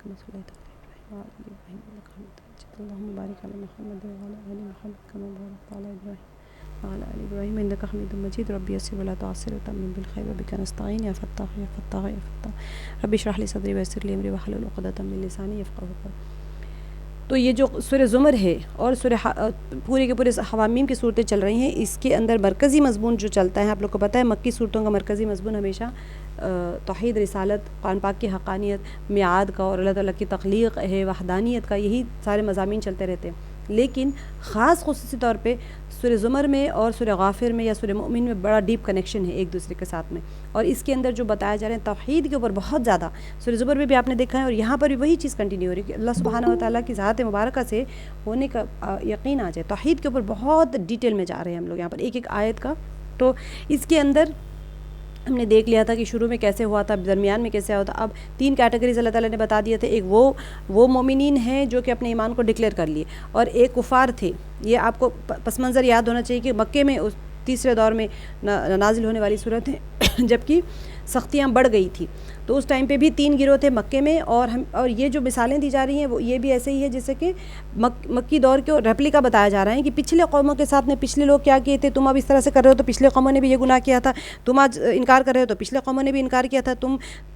كما صليت على إبراهيم وعلى آل إبراهيم إنك حميد مجيد اللهم بارك على محمد وعلى آل محمد كما باركت على إبراهيم وعلى آل إبراهيم إنك حميد مجيد ربي يسر ولا تعسر وتمم بالخير وبك نستعين يا فتاح يا فتاح يا فتاح ربي اشرح لي صدري ويسر لي أمري واحلل عقدة من لساني يفقهوا قولي. تو یہ جو سورہ زمر ہے اور سورہ پورے کے پورے حوامیم کی صورتیں چل رہی ہیں، اس کے اندر مرکزی مضمون جو چلتا ہے، آپ لوگ کو پتہ ہے مکی صورتوں کا مرکزی مضمون ہمیشہ توحید، رسالت، قرآن پاک کی حقانیت، میعاد کا اور اللہ تعالیٰ کی تخلیق ہے، وحدانیت کا، یہی سارے مضامین چلتے رہتے ہیں. لیکن خاص خصوصی طور پہ سورہ زمر میں اور سورہ غافر میں یا سورہ مومن میں بڑا ڈیپ کنیکشن ہے ایک دوسرے کے ساتھ میں، اور اس کے اندر جو بتایا جا رہے ہیں توحید کے اوپر بہت زیادہ. سورہ زمر میں بھی آپ نے دیکھا ہے اور یہاں پر بھی وہی چیز کنٹینیو ہو رہی ہے کہ اللہ سبحانہ و تعالیٰ کی ذات مبارکہ سے ہونے کا یقین آ جائے. توحید کے اوپر بہت ڈیٹیل میں جا رہے ہیں ہم لوگ یہاں پر ایک ایک آیت کا. تو اس کے اندر ہم نے دیکھ لیا تھا کہ شروع میں کیسے ہوا تھا، درمیان میں کیسے ہوا تھا. اب 3 کیٹیگریز اللہ تعالیٰ نے بتا دیے تھے. ایک وہ مومنین ہیں جو کہ اپنے ایمان کو ڈکلیئر کر لیے، اور ایک کفار تھے. یہ آپ کو پس منظر یاد ہونا چاہیے کہ مکے میں اس تیسرے دور میں نازل ہونے والی صورت ہے جبکہ سختیاں بڑھ گئی تھی. تو اس ٹائم پہ بھی 3 گروہ تھے مکے میں، اور یہ جو مثالیں دی جا رہی ہیں وہ یہ بھی ایسے ہی ہے جیسے کہ مکی دور کے ریپلیکا بتایا جا رہا ہے کہ پچھلے قوموں کے ساتھ میں پچھلے لوگ کیا کیے تھے، تم اب اس طرح سے کر رہے ہو تو پچھلے قوموں نے بھی یہ گناہ کیا تھا. تم آج انکار کر رہے ہو تو پچھلے قوموں نے بھی انکار کیا تھا.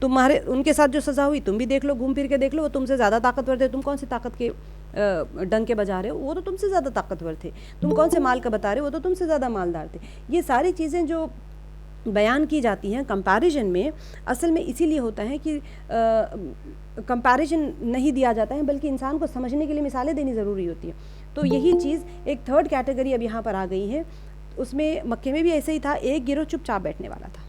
تمہارے ان کے ساتھ جو سزا ہوئی تم بھی دیکھ لو، گھوم پھر کے دیکھ لو. وہ تم سے زیادہ طاقتور تھے، تم کون سی طاقت کے ڈنگ کے بجا رہے ہو، وہ تو تم سے زیادہ طاقتور تھے. تم کون سے مال کا بتا رہے ہو، وہ تو تم سے زیادہ مالدار تھے. یہ ساری چیزیں جو بیان کی جاتی ہیں کمپیریزن میں، اصل میں اسی لیے ہوتا ہے کہ کمپیریزن نہیں دیا جاتا ہے بلکہ انسان کو سمجھنے کے لیے مثالیں دینی ضروری ہوتی ہیں. تو یہی چیز ایک 3rd کیٹیگری اب یہاں پر آ گئی ہے. اس میں مکے میں بھی ایسے ہی تھا، ایک گروہ چپ چاپ بیٹھنے والا تھا،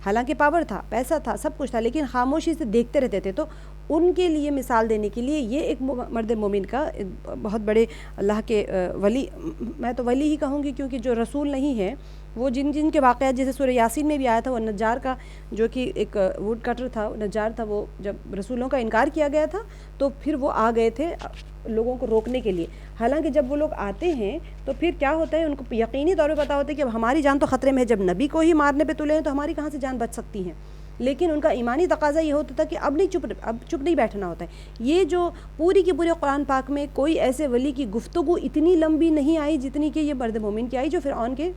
حالانکہ پاور تھا، پیسہ تھا، سب کچھ تھا، لیکن خاموشی سے دیکھتے رہتے تھے. تو ان کے لیے مثال دینے کے لیے یہ ایک مرد مومن کا بہت بڑے اللہ کے ولی، میں تو ولی ہی کہوں گی کیونکہ جو رسول نہیں ہے وہ جن کے واقعات جیسے سورہ یاسین میں بھی آیا تھا، وہ نجار کا جو کہ ایک ووڈ کٹر تھا، نجار تھا. وہ جب رسولوں کا انکار کیا گیا تھا تو پھر وہ آ گئے تھے لوگوں کو روکنے کے لیے. حالانکہ جب وہ لوگ آتے ہیں تو پھر کیا ہوتا ہے، ان کو یقینی طور پہ پتہ ہوتا ہے کہ اب ہماری جان تو خطرے میں ہے، جب نبی کو ہی مارنے پہ تلے ہیں تو ہماری کہاں سے جان بچ سکتی ہیں. لیکن ان کا ایمانی تقاضا یہ ہوتا تھا کہ اب چپ نہیں بیٹھنا ہوتا ہے. یہ جو پوری کی پورے قرآن پاک میں کوئی ایسے ولی کی گفتگو اتنی لمبی نہیں آئی جتنی کہ یہ مرد مومن کی آئی جو فرعون کے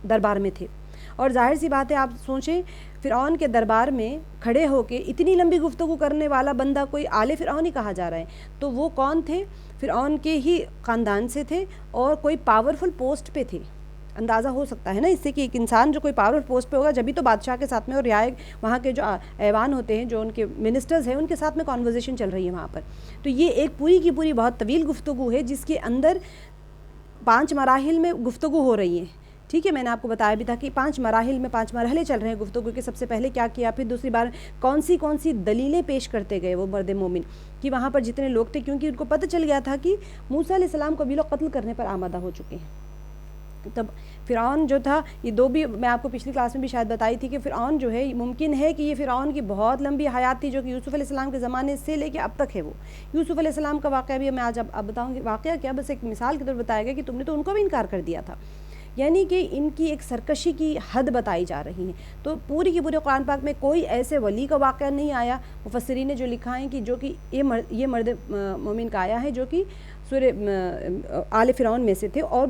دربار میں تھے. اور ظاہر سی بات ہے، آپ سوچیں فرعون کے دربار میں کھڑے ہو کے اتنی لمبی گفتگو کرنے والا بندہ کوئی آل فرعون ہی کہا جا رہا ہے. تو وہ کون تھے؟ فرعون کے ہی خاندان سے تھے اور کوئی پاورفل پوسٹ پہ تھے. اندازہ ہو سکتا ہے نا اس سے کہ ایک انسان جو کوئی پاورفل پوسٹ پہ ہوگا جبھی تو بادشاہ کے ساتھ میں اور رعایا وہاں کے جو ایوان ہوتے ہیں، جو ان کے منسٹرز ہیں، ان کے ساتھ میں کانورزیشن چل رہی ہے وہاں پر. تو یہ ایک پوری کی پوری بہت طویل گفتگو ہے جس کے اندر 5 مراحل میں گفتگو ہو رہی ہے. ٹھیک ہے، میں نے آپ کو بتایا بھی تھا کہ 5 مرحلے چل رہے ہیں گفتگو کے. سب سے پہلے کیا کیا، پھر دوسری بار کون سی دلیلیں پیش کرتے گئے وہ مرد مومن کہ وہاں پر جتنے لوگ تھے، کیونکہ ان کو پتہ چل گیا تھا کہ موسیٰ علیہ السلام کو بھی لوگ قتل کرنے پر آمادہ ہو چکے ہیں. تب فرعون جو تھا، یہ 2 بھی میں آپ کو پچھلی کلاس میں بھی شاید بتائی تھی کہ فرعون جو ہے، ممکن ہے کہ یہ فرعون کی بہت لمبی حیات تھی جو کہ یوسف علیہ السلام کے زمانے سے لے کے اب تک ہے. وہ یوسف علیہ السلام کا واقعہ بھی میں آج اب بتاؤں گی. واقعہ کیا، بس ایک مثال کے طور پر بتایا گیا کہ تم نے تو ان کو بھی انکار کر دیا تھا. یعنی کہ ان کی ایک سرکشی کی حد بتائی جا رہی ہے. تو پوری کی پورے قرآن پاک میں کوئی ایسے ولی کا واقعہ نہیں آیا. مفسرین نے جو لکھا ہے کہ جو کہ یہ مرد مومن کا آیا ہے جو کہ سورہ آل فرعون میں سے تھے، اور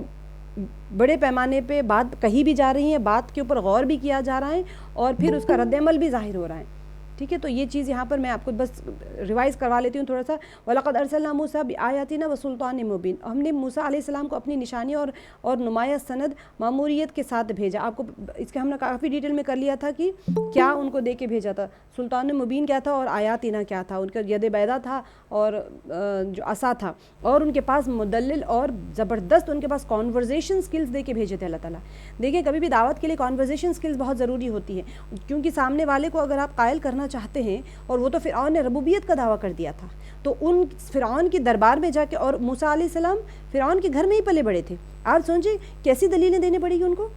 بڑے پیمانے پہ بات کہی بھی جا رہی ہے، بات کے اوپر غور بھی کیا جا رہا ہے، اور پھر اس کا رد عمل بھی ظاہر ہو رہا ہے. ٹھیک ہے، تو یہ چیز یہاں پر میں آپ کو بس ریوائز کروا لیتی ہوں تھوڑا سا. وَلَقَدْ أَرْسَلْنَا مُوسَىٰ بِآيَاتِنَا وَسُلْطَانٍ مُبِينٍ. ہم نے موسیٰ علیہ السلام کو اپنی نشانی اور نمایاں سند ماموریت کے ساتھ بھیجا. آپ کو اس کا ہم نے کافی ڈیٹیل میں کر لیا تھا کہ کیا ان کو دے کے بھیجا تھا. سلطان مبین کیا تھا اور آیاتنا کیا تھا. ان کا ید بیضا تھا اور جو عصا تھا، اور ان کے پاس مدلل اور زبردست ان کے پاس کانورزیشن سکلز دے کے بھیجے تھے اللہ تعالیٰ. دیکھیں کبھی بھی دعوت کے لیے کانورزیشن سکلز بہت ضروری ہوتی ہے، کیونکہ سامنے والے کو اگر آپ قائل کرنا چاہتے ہیں، اور وہ تو فرعون نے ربوبیت کا دعویٰ کر دیا تھا، تو ان فرعون کے دربار میں جا کے، اور موسیٰ علیہ السلام فرعون کے گھر میں ہی پلے بڑے تھے. آپ سوچیں کیسی دلیلیں دینے پڑی گی ان کو.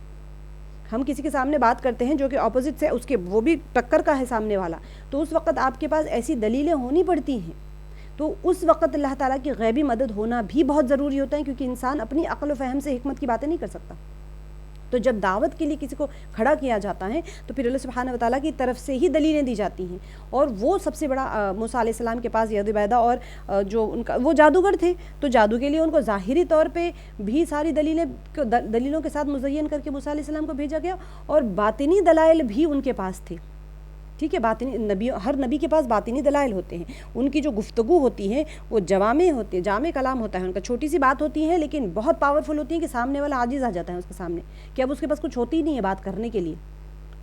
ہم کسی کے سامنے بات کرتے ہیں جو کہ اپوزٹ سے اس کے وہ بھی ٹکر کا ہے سامنے والا، تو اس وقت آپ کے پاس ایسی دلیلیں ہونی پڑتی ہیں. تو اس وقت اللہ تعالیٰ کی غیبی مدد ہونا بھی بہت ضروری ہوتا ہے، کیونکہ انسان اپنی عقل و فہم سے حکمت کی باتیں نہیں کر سکتا. تو جب دعوت کے لیے کسی کو کھڑا کیا جاتا ہے تو پھر اللہ سبحانہ و تعالیٰ کی طرف سے ہی دلیلیں دی جاتی ہیں، اور وہ سب سے بڑا موسیٰ علیہ السلام کے پاس ید بیضا، اور جو ان کا وہ جادوگر تھے تو جادو کے لیے ان کو ظاہری طور پہ بھی ساری دلیلوں کے ساتھ مزین کر کے موسیٰ علیہ السلام کو بھیجا گیا، اور باطنی دلائل بھی ان کے پاس تھے، ٹھیک ہے، باطنی ہر نبی کے پاس باطنی دلائل ہوتے ہیں، ان کی جو گفتگو ہوتی ہے وہ جامع کلام ہوتا ہے ان کا، چھوٹی سی بات ہوتی ہے لیکن بہت پاورفل ہوتی ہے کہ سامنے والا عاجز آ جاتا ہے اس کے سامنے کہ اب اس کے پاس کچھ ہوتی ہی نہیں ہے بات کرنے کے لیے.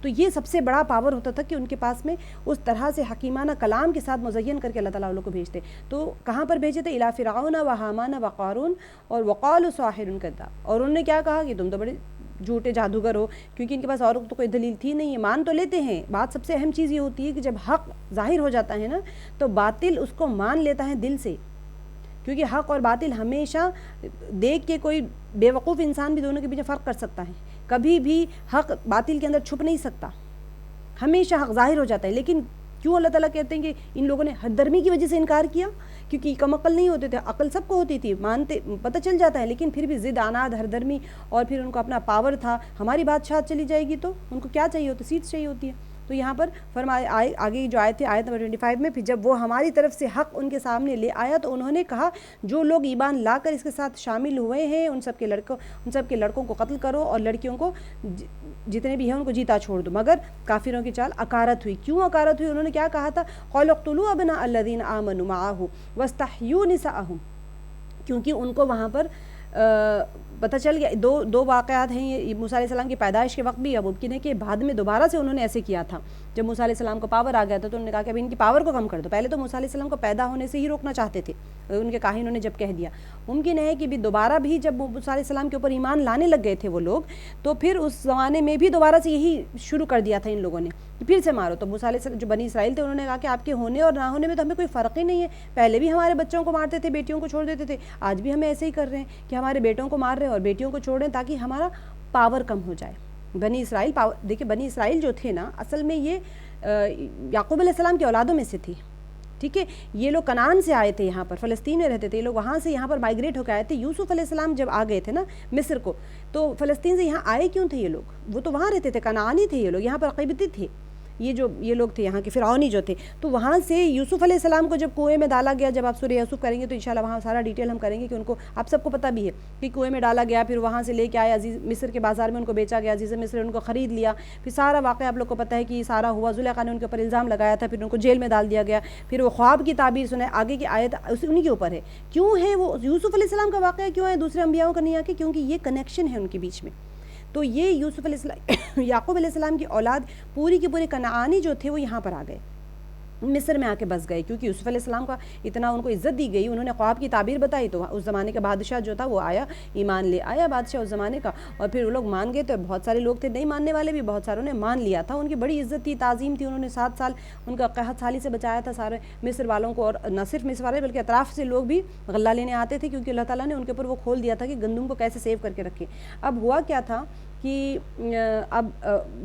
تو یہ سب سے بڑا پاور ہوتا تھا کہ ان کے پاس میں اس طرح سے حکیمانہ کلام کے ساتھ مزین کر کے اللہ تعالیٰ ان کو بھیجتے. تو کہاں پر بھیجے تھے؟ الی فرعون و حامان و قارون اور وقالوا ساحر کذاب، اور انہوں نے کیا کہا کہ تم تو بڑے جھوٹے جادوگر ہو، کیونکہ ان کے پاس اور تو کوئی دلیل تھی نہیں ہے، مان تو لیتے ہیں. بات سب سے اہم چیز یہ ہوتی ہے کہ جب حق ظاہر ہو جاتا ہے نا تو باطل اس کو مان لیتا ہے دل سے، کیونکہ حق اور باطل ہمیشہ دیکھ کے کوئی بے وقوف انسان بھی دونوں کے بیچ فرق کر سکتا ہے، کبھی بھی حق باطل کے اندر چھپ نہیں سکتا، ہمیشہ حق ظاہر ہو جاتا ہے. لیکن کیوں اللہ تعالیٰ کہتے ہیں کہ ان لوگوں نے حد درمی کی وجہ سے انکار کیا؟ کیونکہ کم عقل نہیں ہوتے تھے، عقل سب کو ہوتی تھی، مانتے پتہ چل جاتا ہے، لیکن پھر بھی ضد عناد ہر درمی، اور پھر ان کو اپنا پاور تھا، ہماری بادشاہت چلی جائے گی تو ان کو کیا چاہیے ہوتا؟ سیٹس چاہیے ہوتی ہے. تو یہاں پر فرمایا آگے جو آیت تھی آیت نمبر 25 میں، پھر جب وہ ہماری طرف سے حق ان کے سامنے لے آیا تو انہوں نے کہا جو لوگ ایمان لا کر اس کے ساتھ شامل ہوئے ہیں ان سب کے لڑکوں کو قتل کرو اور لڑکیوں کو جتنے بھی ہیں ان کو جیتا چھوڑ دو. مگر کافروں کی چال اکارت ہوئی. کیوں اکارت ہوئی؟ انہوں نے کیا کہا تھا؟ قالوا اقتلوا ابناء الذين آمنوا معه واستحيوا نساءهم، کیونکہ ان کو وہاں پر پتہ چل گیا. دو واقعات ہیں یہ موسیٰ علیہ السلام کی پیدائش کے وقت بھی، اب ممکن ہے کہ بعد میں دوبارہ سے انہوں نے ایسے کیا تھا. جب موسیٰ علیہ السلام کو پاور آ گیا تھا تو انہوں نے کہا کہ ابھی ان کی پاور کو کم کر دو. پہلے تو موسیٰ علیہ السلام کو پیدا ہونے سے ہی روکنا چاہتے تھے، ان کے کاہنوں نے جب کہہ دیا. ممکن ہے کہ بھی دوبارہ بھی جب موسیٰ علیہ السلام کے اوپر ایمان لانے لگ گئے تھے وہ لوگ، تو پھر اس زمانے میں بھی دوبارہ سے یہی شروع کر دیا تھا ان لوگوں نے کہ پھر سے مارو. تو موسیٰ علیہ السلام جو بنی اسرائیل تھے انہوں نے کہا کہ آپ کے ہونے اور نہ ہونے میں تو ہمیں کوئی فرق ہی نہیں ہے، پہلے بھی ہمارے بچوں کو مارتے تھے، بیٹیوں کو چھوڑ دیتے تھے، آج بھی ہمیں ایسے ہی کر رہے ہیں کہ ہمارے بیٹوں کو مار رہے ہیں اور بیٹیوں کو چھوڑ رہے ہیں تاکہ ہمارا پاور کم ہو جائے. بنی اسرائیل دیکھیں بنی اسرائیل جو تھے نا اصل میں یہ یعقوب علیہ السلام کی اولادوں میں سے تھی، ٹھیک ہے. یہ لوگ کنعان سے آئے تھے، یہاں پر فلسطین میں رہتے تھے یہ لوگ، وہاں سے یہاں پر مائگریٹ ہو کے آئے تھے. یوسف علیہ السلام جب آ گئے تھے نا مصر کو تو فلسطین سے یہاں آئے کیوں تھے یہ لوگ؟ وہ تو وہاں رہتے تھے، کنعانی تھے یہ لوگ، یہاں پر قبطی تھے یہ لوگ تھے یہاں کے فرعونی جو تھے. تو وہاں سے یوسف علیہ السلام کو جب کنویں میں ڈالا گیا، جب آپ سورہ یوسف کریں گے تو انشاءاللہ وہاں سارا ڈیٹیل ہم کریں گے کہ ان کو آپ سب کو پتہ بھی ہے کہ کنویں میں ڈالا گیا، پھر وہاں سے لے کے آئے عزیز مصر کے بازار میں ان کو بیچا گیا، عزیز مصر ان کو خرید لیا. پھر سارا واقعہ آپ لوگ کو پتہ ہے کہ سارا ہوا، زلیخا نے ان کے اوپر الزام لگایا تھا، پھر ان کو جیل میں ڈال دیا گیا. پھر وہ خواب کی تعبیر سنے، آگے کی آیت انہی کے اوپر ہے. کیوں ہے وہ یوسف علیہ السلام کا واقعہ کیوں ہے دوسرے انبیاؤں کا نہیں آ کے؟ کیونکہ یہ کنیکشن ہے ان کے بیچ میں. تو یہ یوسف علیہ السلام یعقوب علیہ السلام کی اولاد پوری کے پورے کنعانی جو تھے وہ یہاں پر آ گئے، مصر میں آ کے بس گئے، کیونکہ یوسف علیہ السلام کا اتنا ان کو عزت دی گئی، انہوں نے خواب کی تعبیر بتائی تو اس زمانے کا بادشاہ جو تھا وہ آیا، ایمان لے آیا بادشاہ اس زمانے کا، اور پھر وہ لوگ مان گئے. تو بہت سارے لوگ تھے نہیں ماننے والے بھی، بہت ساروں نے مان لیا تھا. ان کی بڑی عزت تھی، تعظیم تھی، انہوں نے 7 سال ان کا قحط سالی سے بچایا تھا سارے مصر والوں کو، اور نہ صرف مصر والے بلکہ اطراف سے لوگ بھی غلہ لینے آتے تھے، کیونکہ اللہ تعالیٰ نے ان کے اوپر وہ کھول دیا تھا کہ گندم کو کیسے سیو کر کے رکھیں. اب ہوا کیا تھا کہ اب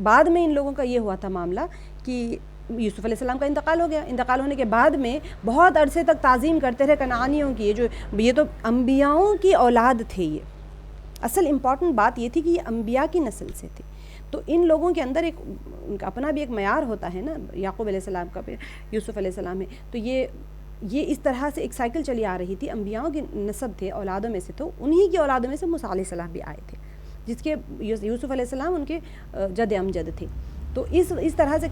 بعد میں ان لوگوں کا یہ ہوا تھا معاملہ کہ یوسف علیہ السلام کا انتقال ہو گیا. انتقال ہونے کے بعد میں بہت عرصے تک تعظیم کرتے رہے کنعانیوں کی. یہ تو انبیاؤں کی اولاد تھے. یہ اصل امپورٹنٹ بات یہ تھی کہ یہ انبیاء کی نسل سے تھے. تو ان لوگوں کے اندر ان کا اپنا بھی ایک معیار ہوتا ہے نا، یعقوب علیہ السلام کا بھی یوسف علیہ السلام ہے. تو یہ اس طرح سے ایک سائیکل چلی آ رہی تھی. انبیاؤں کے نسب تھے، اولادوں میں سے، تو انہی کی اولادوں میں سے موسیٰ علیہ السلام بھی آئے تھے، جس کے یوسف علیہ السلام ان کے جد امجد تھے. تو اس طرح سے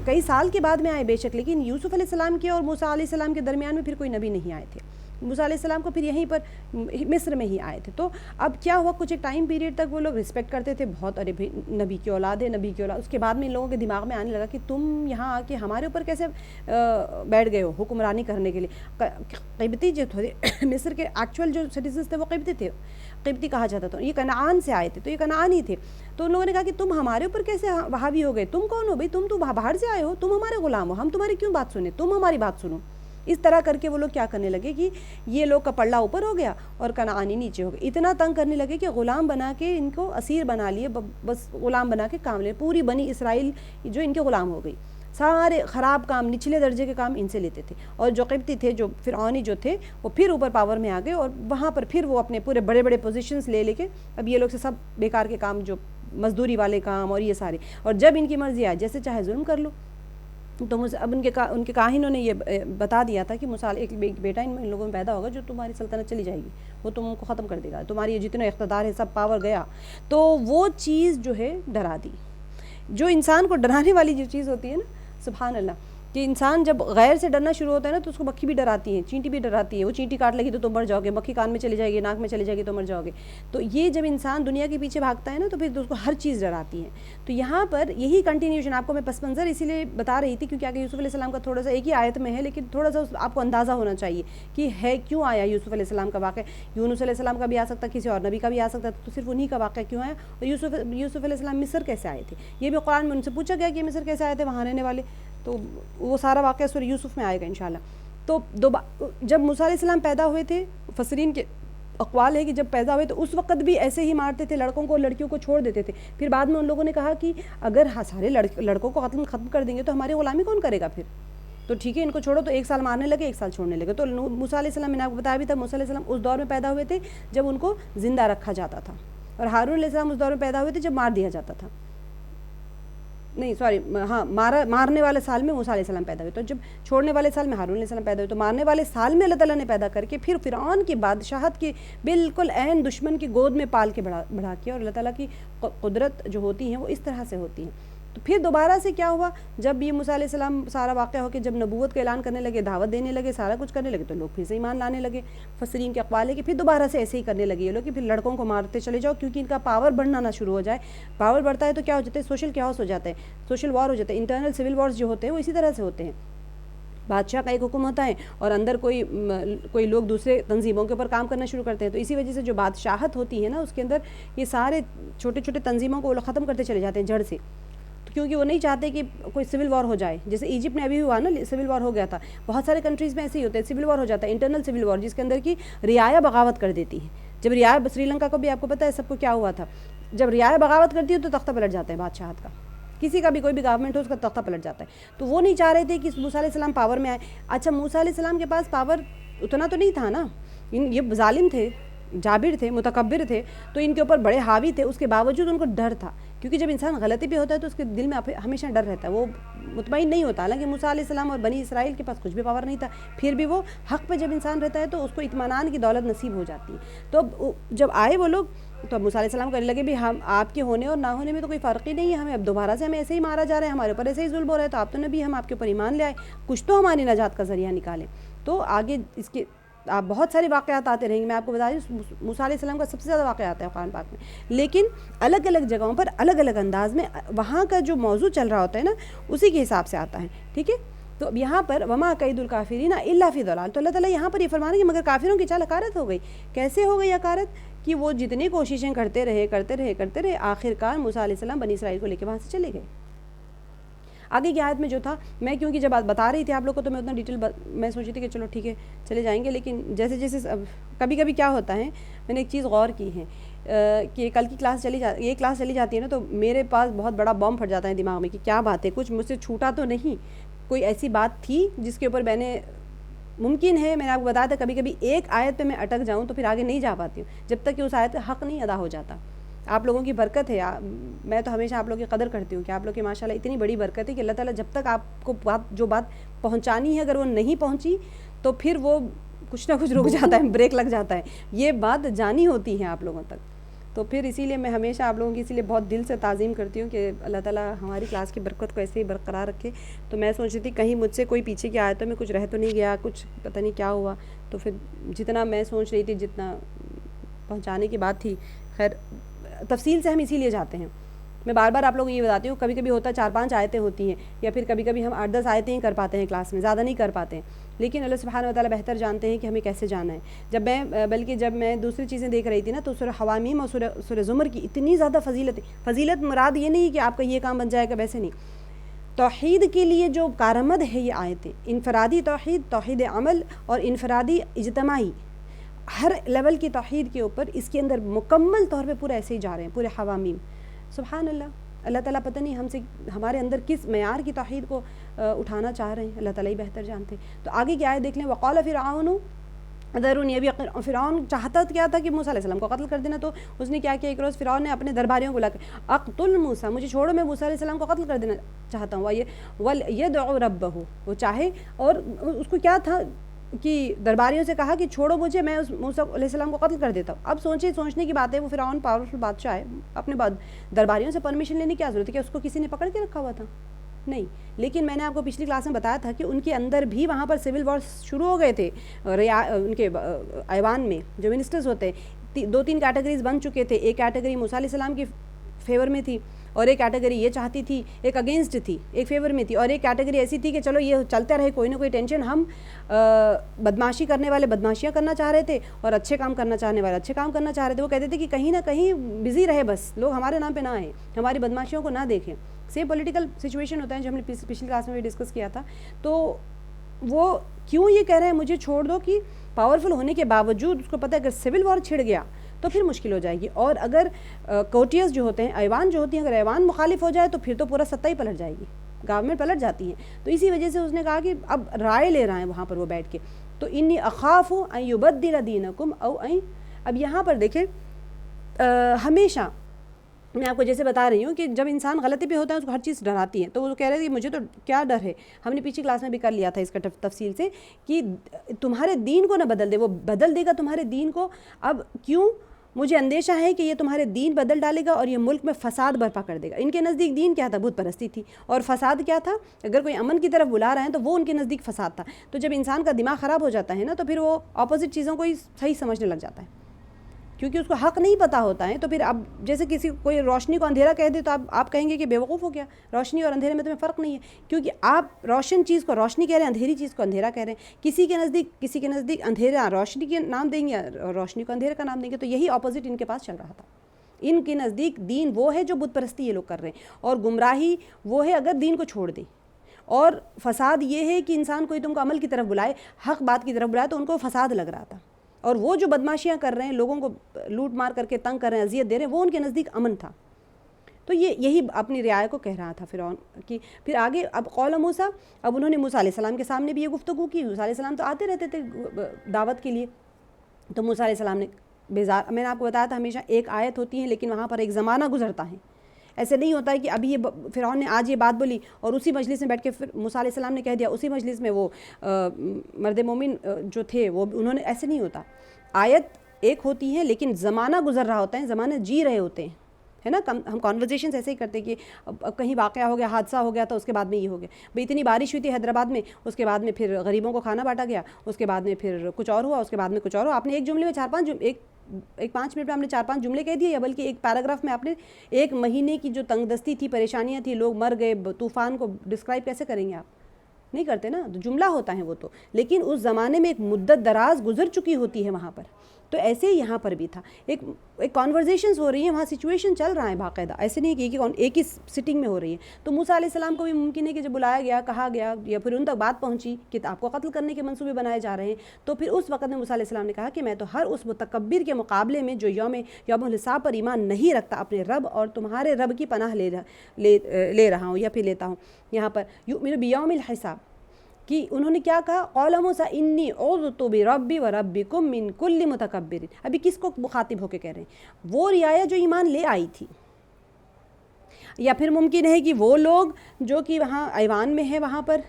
کئی سال کے بعد میں آئے بے شک، لیکن یوسف علیہ السلام کے اور موسیٰ علیہ السلام کے درمیان میں پھر کوئی نبی نہیں آئے تھے. موسیٰ علیہ السلام کو پھر یہیں پر مصر میں ہی آئے تھے. تو اب کیا ہوا، کچھ ایک ٹائم پیریڈ تک وہ لوگ رسپیکٹ کرتے تھے بہت، ارے بھائی نبی کی اولاد ہے، نبی کی اولاد. اس کے بعد میں ان لوگوں کے دماغ میں آنے لگا کہ تم یہاں آ کے ہمارے اوپر کیسے بیٹھ گئے ہو حکمرانی کرنے کے لیے. قبطی جو تھے مصر کے ایکچوئل جو سٹیزنس تھے وہ قبطی تھے، قبطی کہا جاتا تھا. یہ کنعان سے آئے تھے تو یہ کنعانی تھے. تو ان لوگوں نے کہا کہ تم ہمارے اوپر کیسے حاوی ہو گئے، تم کون ہو بھائی، تم تو باہر سے آئے ہو، تم ہمارے غلام ہو، ہم تمہاری کیوں بات سنیں، تم ہماری بات سنو. اس طرح کر کے وہ لوگ کیا کرنے لگے کہ یہ لوگ کا پلڑا اوپر ہو گیا اور کنعانی نیچے ہو گئے. اتنا تنگ کرنے لگے کہ غلام بنا کے ان کو اسیر بنا لیے، بس غلام بنا کے کام لے. پوری بنی اسرائیل جو ان کے غلام ہو گئی، سارے خراب کام، نچلے درجے کے کام ان سے لیتے تھے. اور جو قبطی تھے، جو فرعونی جو تھے، وہ پھر اوپر پاور میں آ گئے اور وہاں پر پھر وہ اپنے پورے بڑے بڑے پوزیشنز لے کے اب یہ لوگ سے سب بیکار کے کام جو مزدوری والے کام اور یہ سارے، اور جب ان کی مرضی آئے جیسے چاہے ظلم کر لو. تو اب ان کے کاہنوں نے یہ بتا دیا تھا کہ ایک بیٹا ان لوگوں میں پیدا ہوگا جو تمہاری سلطنت چلی جائے گی، وہ تم کو ختم کر دے گا، تمہاری جتنے اقتدار ہے سب پاور گیا. تو وہ چیز جو ہے ڈرا دی. جو انسان کو ڈرانے والی جو چیز ہوتی ہے نا، سبحان اللہ، کہ انسان جب غیر سے ڈرنا شروع ہوتا ہے نا تو اس کو مکھی بھی ڈراتی ہے، چینٹی بھی ڈراتی ہے. وہ چینٹی کاٹ لگی تو تم مر جاؤ گے، مکھی کان میں چلی جائے گی، ناک میں چلی جائے گی تو مر جاؤ گے. تو یہ جب انسان دنیا کے پیچھے بھاگتا ہے نا تو پھر اس کو ہر چیز ڈراتی ہے. تو یہاں پر یہی کنٹینیوشن آپ کو میں پس منظر اسی لیے بتا رہی تھی کیونکہ آگے یوسف علیہ السلام کا تھوڑا سا ایک ہی آیت میں ہے، لیکن تھوڑا سا آپ کو اندازہ ہونا چاہیے کہ ہے کیوں آیا یوسف علیہ السلام کا واقعہ. یونس علیہ السلام کا بھی آ سکتا، کسی اور نبی کا بھی آ سکتا، تو صرف انہی کا واقعہ کیوں آیا. اور یوسف علیہ السلام مصر کیسے آئے تھے، یہ بھی قرآن میں ان سے پوچھا گیا کہ مصر کیسے آئے تھے وہاں رہنے والے. تو وہ سارا واقعہ سورہ یوسف میں آئے گا انشاءاللہ. تو جب موسیٰ علیہ السلام پیدا ہوئے تھے، مفسرین کے اقوال ہے کہ جب پیدا ہوئے تو اس وقت بھی ایسے ہی مارتے تھے لڑکوں کو، لڑکیوں کو چھوڑ دیتے تھے. پھر بعد میں ان لوگوں نے کہا کہ اگر سارے لڑکوں کو ختم کر دیں گے تو ہماری غلامی کون کرے گا پھر. تو ٹھیک ہے ان کو چھوڑو. تو 1 سال مارنے لگے، 1 سال چھوڑنے لگے. تو موسیٰ علیہ السلام میں نے آپ کو بتایا بھی تھا، موسیٰ علیہ السلام اس دور میں پیدا ہوئے تھے جب ان کو زندہ رکھا جاتا تھا، اور ہارون علیہ السلام اس دور میں پیدا ہوئے تھے جب مار دیا جاتا تھا. نہیں سوری، ہاں مارنے والے سال میں موسیٰ علیہ السلام پیدا ہوئے، تو جب چھوڑنے والے سال میں ہارون علیہ السلام پیدا ہوئے. تو مارنے والے سال میں اللہ تعالیٰ نے پیدا کر کے پھر فرعون کی بادشاہت کے بالکل عین دشمن کی گود میں پال کے بڑھا کیا. اور اللہ تعالیٰ کی قدرت جو ہوتی ہیں وہ اس طرح سے ہوتی ہیں. تو پھر دوبارہ سے کیا ہوا، جب یہ موسیٰ علیہ السلام سارا واقعہ ہو کے جب نبوت کا اعلان کرنے لگے، دعوت دینے لگے، سارا کچھ کرنے لگے، تو لوگ پھر سے ایمان لانے لگے. مفسرین کے اقوال ہے کہ پھر دوبارہ سے ایسے ہی کرنے لگے یہ لوگ کہ پھر لڑکوں کو مارتے چلے جاؤ کیونکہ ان کا پاور بڑھنا نہ شروع ہو جائے. پاور بڑھتا ہے تو کیا ہو جاتا ہے، سوشل کیاس ہو جاتا ہے، سوشل وار ہو جاتا ہے. انٹرنل سول وارز جو ہوتے ہیں وہ اسی طرح سے ہوتے ہیں. بادشاہ کا ایک حکم ہوتا ہے اور اندر کوئی لوگ دوسرے تنظیموں کے اوپر کام کرنا شروع کرتے ہیں. تو اسی وجہ سے جو بادشاہت ہوتی ہے نا اس کے اندر یہ سارے چھوٹے چھوٹے تنظیموں کو وہ لوگ ختم کرتے چلے جاتے ہیں جڑ سے. کیونکہ وہ نہیں چاہتے کہ کوئی سول وار ہو جائے. جیسے ایجپٹ میں ابھی ہوا نا، سول وار ہو گیا تھا. بہت سارے کنٹریز میں ایسے ہی ہوتے ہیں، سول وار ہو جاتا ہے، انٹرنل سول وار، جس کے اندر کی رعایا بغاوت کر دیتی ہے. جب رعایا سری لنکا کو بھی آپ کو پتہ ہے سب کو کیا ہوا تھا، جب رعایا بغاوت کرتی ہے تو تختہ پلٹ جاتا ہے بادشاہت کا. کسی کا بھی کوئی بھی گورنمنٹ ہو اس کا تختہ پلٹ جاتا ہے. تو وہ نہیں چاہ رہے تھے کہ موسیٰ علیہ السلام پاور میں آئے. اچھا موسیٰ علیہ السلام کے پاس پاور اتنا تو نہیں تھا نا، یہ ظالم تھے، جابر تھے، متکبر تھے، تو ان کے اوپر بڑے حاوی تھے. اس کے باوجود ان کو ڈر تھا، کیونکہ جب انسان غلطی پہ ہوتا ہے تو اس کے دل میں ہمیشہ ڈر رہتا ہے، وہ مطمئن نہیں ہوتا. حالانکہ موسیٰ علیہ السلام اور بنی اسرائیل کے پاس کچھ بھی پاور نہیں تھا، پھر بھی وہ حق پہ جب انسان رہتا ہے تو اس کو اطمینان کی دولت نصیب ہو جاتی ہے. تو جب آئے وہ لوگ تو موسیٰ علیہ السلام کہنے لگے بھی ہم آپ کے ہونے اور نہ ہونے میں تو کوئی فرق ہی نہیں ہے، ہمیں اب دوبارہ سے ہمیں ایسے ہی مارا جا رہا ہے، ہمارے اوپر ایسے ہی ظلم ہو رہا ہے. تو آپ تو نبی، ہم آپ کے اوپر ایمان لے آئے، کچھ تو ہماری نجات کا ذریعہ نکالیں. تو آگے اس کے آپ بہت سارے واقعات آتے رہیں گے. میں آپ کو بتا دوں موسیٰ علیہ السلام کا سب سے زیادہ واقعہ آتا ہے قرآن پاک میں، لیکن الگ الگ جگہوں پر الگ الگ انداز میں وہاں کا جو موضوع چل رہا ہوتا ہے نا اسی کے حساب سے آتا ہے. ٹھیک ہے. تو یہاں پر وما کید الکافرین الا فی ضلال. تو اللہ تعالیٰ یہاں پر یہ فرما رہے ہیں کہ مگر کافروں کی چال اکارت ہو گئی. کیسے ہو گئی اکارت؟ کہ وہ جتنی کوششیں کرتے رہے آخر کار موسیٰ علیہ السلام بنی اسرائیل کو لے کے وہاں سے چلے گئے. آگے کی آیت میں جو تھا، میں کیونکہ جب بتا رہی تھی آپ لوگ کو تو میں اتنا ڈیٹیل میں سوچی تھی کہ چلو ٹھیک ہے چلے جائیں گے. لیکن جیسے جیسے کبھی کبھی کیا ہوتا ہے، میں نے ایک چیز غور کی ہے کہ کل کی کلاس یہ کلاس چلی جاتی ہے نا تو میرے پاس بہت بڑا بم پھٹ جاتا ہے دماغ میں کہ کیا بات ہے، کچھ مجھ سے چھوٹا تو نہیں، کوئی ایسی بات تھی جس کے اوپر میں نے ممکن ہے میں نے آپ کو بتایا تھا کبھی کبھی ایک آیت پہ میں اٹک جاؤں تو پھر آگے نہیں جا پاتی ہوں جب تک کہ اس آیت کا حق نہیں ادا ہو جاتا. آپ لوگوں کی برکت ہے، میں تو ہمیشہ آپ لوگوں کی قدر کرتی ہوں کہ آپ لوگ کی ماشاءاللہ اتنی بڑی برکت ہے کہ اللہ تعالیٰ جب تک آپ کو جو بات پہنچانی ہے اگر وہ نہیں پہنچی تو پھر وہ کچھ نہ کچھ رک جاتا ہے، بریک لگ جاتا ہے. یہ بات جانی ہوتی ہے آپ لوگوں تک. تو پھر اسی لیے میں ہمیشہ آپ لوگوں کی اسی لیے بہت دل سے تعظیم کرتی ہوں کہ اللہ تعالیٰ ہماری کلاس کی برکت کو ایسے ہی برقرار رکھے. تو میں سوچ رہی تھی کہیں مجھ سے کوئی پیچھے کی آیتوں میں کچھ رہ تو نہیں گیا، کچھ پتہ نہیں کیا ہوا. تو پھر جتنا میں سوچ رہی تھی، جتنا پہنچانے کی بات تھی، خیر تفصیل سے ہم اسی لیے جاتے ہیں. میں بار بار آپ لوگوں کو یہ بتاتی ہوں، کبھی کبھی ہوتا ہے 4-5 آیتیں ہوتی ہیں یا پھر کبھی کبھی ہم 8-10 آیتیں ہی کر پاتے ہیں کلاس میں، زیادہ نہیں کر پاتے ہیں. لیکن اللہ سبحانہ وتعالیٰ بہتر جانتے ہیں کہ ہمیں کیسے جانا ہے. بلکہ جب میں دوسری چیزیں دیکھ رہی تھی نا تو سورہ حوامیم اور سورہ زمر کی اتنی زیادہ فضیلت مراد یہ نہیں کہ آپ کا یہ کام بن جائے گا، ویسے نہیں. توحید کے لیے جو کارآمد ہے یہ آیتیں، انفرادی توحید، توحید عمل اور انفرادی اجتماعی، ہر لیول کی توحید کے اوپر اس کے اندر مکمل طور پہ پورا ایسے ہی جا رہے ہیں پورے حوامیم. سبحان اللہ. اللہ تعالیٰ پتہ نہیں ہمارے اندر کس معیار کی توحید کو اٹھانا چاہ رہے ہیں، اللہ تعالیٰ ہی بہتر جانتے ہیں. تو آگے کی آیت دیکھ لیں. وقال فرعون ذرونی ابھی فرعون چاہتا کیا تھا کہ موسیٰ علیہ السلام کو قتل کر دینا، تو اس نے کیا ایک روز فرعون نے اپنے درباریوں کو بلا کے اقتل موسیٰ، مجھے چھوڑو میں موسیٰ علیہ السلام کو قتل کر دینا چاہتا ہوں، وَلْيَدْعُ رَبَّهُ، وہ چاہے، اور اس کو کیا تھا کہ درباریوں سے کہا کہ چھوڑو مجھے، میں اس موسیٰ علیہ السلام کو قتل کر دیتا ہوں۔ اب سوچنے کی بات ہے، وہ فرعون پاورفل بادشاہ ہے، اپنے درباریوں سے پرمیشن لینے کی کیا ضرورت ہے؟ کہ اس کو کسی نے پکڑ کے رکھا ہوا تھا؟ نہیں، لیکن میں نے آپ کو پچھلی کلاس میں بتایا تھا کہ ان کے اندر بھی وہاں پر سول وار شروع ہو گئے تھے، ان کے ایوان میں جو منسٹرز ہوتے ہیں 2-3 کیٹیگریز بن چکے تھے، ایک کیٹیگری موسیٰ علیہ السلام کی فیور میں تھی، اور ایک کیٹیگری یہ چاہتی تھی، ایک اگینسٹ تھی، ایک فیور میں تھی، اور ایک کیٹیگری ایسی تھی کہ چلو یہ چلتا رہے، کوئی نہ کوئی ٹینشن، ہم بدماشی کرنے والے بدماشیاں کرنا چاہ رہے تھے اور اچھے کام کرنا چاہنے والے اچھے کام کرنا چاہ رہے تھے۔ وہ کہتے تھے کہ کہیں نہ کہیں بزی رہے، بس لوگ ہمارے نام پہ نہ آئیں، ہماری بدماشیوں کو نہ دیکھیں۔ سیم پولیٹیکل سچویشن ہوتا ہے جو ہم نے پچھلی کلاس میں بھی ڈسکس کیا تھا۔ تو وہ کیوں یہ کہہ رہے ہیں مجھے چھوڑ دو، کہ پاورفل ہونے کے باوجود اس کو پتہ ہے اگر سول وار چھڑ گیا تو پھر مشکل ہو جائے گی، اور اگر کوٹیز جو ہوتے ہیں، ایوان جو ہوتی ہیں، اگر ایوان مخالف ہو جائے تو پھر تو پورا سطح ہی پلٹ جائے گی، گورنمنٹ پلٹ جاتی ہے۔ تو اسی وجہ سے اس نے کہا کہ اب رائے لے رہا ہے وہاں پر وہ بیٹھ کے، تو انی اخاف ان یبدل دینکم او ان، اب یہاں پر دیکھیں ہمیشہ میں آپ کو جیسے بتا رہی ہوں کہ جب انسان غلطی پہ ہوتا ہے اس کو ہر چیز ڈراتی ہے، تو وہ کہہ رہے تھے مجھے تو کیا ڈر ہے، ہم نے پچھلی کلاس میں بھی کر لیا تھا اس کا تفصیل سے، کہ تمہارے دین کو نہ بدل دے، وہ بدل دے گا تمہارے دین کو۔ اب کیوں؟ مجھے اندیشہ ہے کہ یہ تمہارے دین بدل ڈالے گا اور یہ ملک میں فساد برپا کر دے گا۔ ان کے نزدیک دین کیا تھا؟ بت پرستی تھی، اور فساد کیا تھا؟ اگر کوئی امن کی طرف بلا رہے ہیں تو وہ ان کے نزدیک فساد تھا۔ تو جب انسان کا دماغ خراب ہو جاتا ہے نا، تو پھر وہ اپوزٹ چیزوں کو ہی صحیح سمجھنے لگ جاتا ہے، کیونکہ اس کو حق نہیں پتہ ہوتا ہے۔ تو پھر اب جیسے کسی کوئی روشنی کو اندھیرا کہہ دے تو آپ کہیں گے کہ بے وقوف ہو گیا، روشنی اور اندھیرے میں تمہیں فرق نہیں ہے، کیونکہ آپ روشن چیز کو روشنی کہہ رہے ہیں، اندھیری چیز کو اندھیرا کہہ رہے ہیں۔ کسی کے نزدیک اندھیرا روشنی کے نام دیں گے، روشنی کو اندھیرے کا نام دیں گے۔ تو یہی اپوزٹ ان کے پاس چل رہا تھا۔ ان کے نزدیک دین وہ ہے جو بت پرستی یہ لوگ کر رہے ہیں، اور گمراہی وہ ہے اگر دین کو چھوڑ دیں، اور فساد یہ ہے کہ انسان کوئی تم کو عمل کی طرف بلائے، حق بات کی طرف بلائے، تو ان کو فساد لگ رہا تھا۔ اور وہ جو بدماشیاں کر رہے ہیں، لوگوں کو لوٹ مار کر کے تنگ کر رہے ہیں، اذیت دے رہے ہیں، وہ ان کے نزدیک امن تھا۔ تو یہی اپنی رعایا کو کہہ رہا تھا فرعون کی۔ پھر آگے اب قول موسیٰ، اب انہوں نے موسیٰ علیہ السلام کے سامنے بھی یہ گفتگو کی۔ موسیٰ علیہ السلام تو آتے رہتے تھے دعوت کے لیے، تو موسیٰ علیہ السلام نے بیزار، میں نے آپ کو بتایا تھا ہمیشہ ایک آیت ہوتی ہے لیکن وہاں پر ایک زمانہ گزرتا ہے، ایسے نہیں ہوتا ہے کہ ابھی یہ فرعون نے آج یہ بات بولی اور اسی مجلس میں بیٹھ کے پھر موسیٰ علیہ السلام نے کہہ دیا، اسی مجلس میں وہ مرد مومن جو تھے وہ انہوں نے، ایسے نہیں ہوتا۔ آیت ایک ہوتی ہے لیکن زمانہ گزر رہا ہوتا ہے، زمانہ جی رہے ہوتے ہیں، ہے نا۔ ہم کانورزیشنز ایسے ہی کرتے ہیں کہ کہیں واقعہ ہو گیا، حادثہ ہو گیا، تو اس کے بعد میں یہ ہو گیا، بھئی اتنی بارش ہوئی تھی حیدرآباد میں، اس کے بعد میں پھر غریبوں کو کھانا بانٹا گیا، اس کے بعد میں پھر کچھ اور ہوا، اس کے بعد میں کچھ اور ہوا۔ آپ نے ایک جملے میں 5 منٹ میں ہم نے 4-5 جملے کہہ دیے، یا بلکہ ایک پیراگراف میں آپ نے 1 مہینے کی جو تنگ دستی تھی، پریشانیاں تھی، لوگ مر گئے، طوفان کو ڈسکرائب کیسے کریں گے آپ؟ نہیں کرتے نا، جملہ ہوتا ہے وہ تو، لیکن اس زمانے میں ایک مدت دراز گزر چکی ہوتی ہے وہاں پر۔ تو ایسے ہی یہاں پر بھی تھا، ایک کانورزیشنز ہو رہی ہیں وہاں، سچویشن چل رہا ہے باقاعدہ، ایسے نہیں کہ ایک ہی سٹنگ میں ہو رہی ہے۔ تو موسیٰ علیہ السلام کو بھی ممکن ہے کہ جب بلایا گیا، کہا گیا، یا پھر ان تک بات پہنچی کہ آپ کو قتل کرنے کے منصوبے بنائے جا رہے ہیں، تو پھر اس وقت میں موسیٰ علیہ السلام نے کہا کہ میں تو ہر اس متکبر کے مقابلے میں جو یوم الحساب پر ایمان نہیں رکھتا، اپنے رب اور تمہارے رب کی پناہ لے رہا ہوں یا پھر لیتا ہوں۔ یہاں پر یؤمن بیوم الحساب کہ انہوں نے کیا کہا، قال موسیٰ انی عوذت بربی و ربکم من کل متکبر۔ ابھی کس کو مخاطب ہو کے کہہ رہے ہیں؟ وہ رعایا جو ایمان لے آئی تھی، یا پھر ممکن ہے کہ وہ لوگ جو کہ وہاں ایوان میں ہے وہاں پر،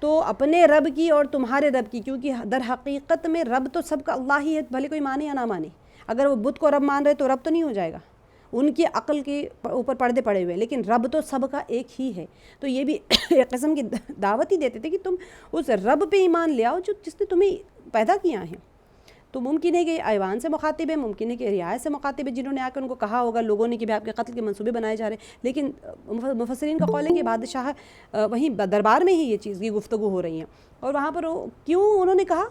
تو اپنے رب کی اور تمہارے رب کی، کیونکہ در حقیقت میں رب تو سب کا اللہ ہی ہے، بھلے کوئی مانے یا نہ مانے۔ اگر وہ بت کو رب مان رہے تو رب تو نہیں ہو جائے گا، ان کی عقل کے اوپر پردے پڑے ہوئے، لیکن رب تو سب کا ایک ہی ہے۔ تو یہ بھی ایک قسم کی دعوت ہی دیتے تھے کہ تم اس رب پہ ایمان لے آؤ جس نے تمہیں پیدا کیا ہے۔ تو ممکن ہے کہ ایوان سے مخاطب ہے، ممکن ہے کہ رعایا سے مخاطب ہے، جنہوں نے آ کر ان کو کہا ہوگا لوگوں نے کہ آپ کے قتل کے منصوبے بنائے جا رہے ہیں، لیکن مفسرین کا قول ہے کہ بادشاہ وہیں دربار میں ہی یہ چیز کی گفتگو ہو رہی ہیں۔ اور وہاں پر کیوں انہوں نے کہا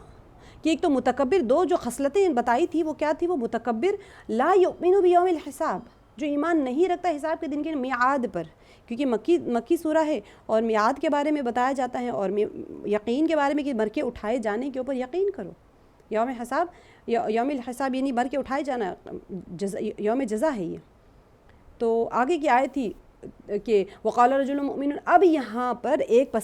کہ ایک تو متکبر، دو جو خصلتیں بتائی تھی وہ کیا تھی؟ وہ متکبر لا یؤمن بیوم الحساب، جو ایمان نہیں رکھتا حساب کے دن کے میعاد پر، کیونکہ مکی سورہ ہے اور میعاد کے بارے میں بتایا جاتا ہے، اور یقین کے بارے میں کہ مر کے اٹھائے جانے کے اوپر یقین کرو۔ یوم الحساب یعنی مر کے اٹھائے جانا، یوم جزا ہے یہ۔ تو آگے کی آیت تھی کہ وقال رجل مؤمن، اب یہاں پر ایک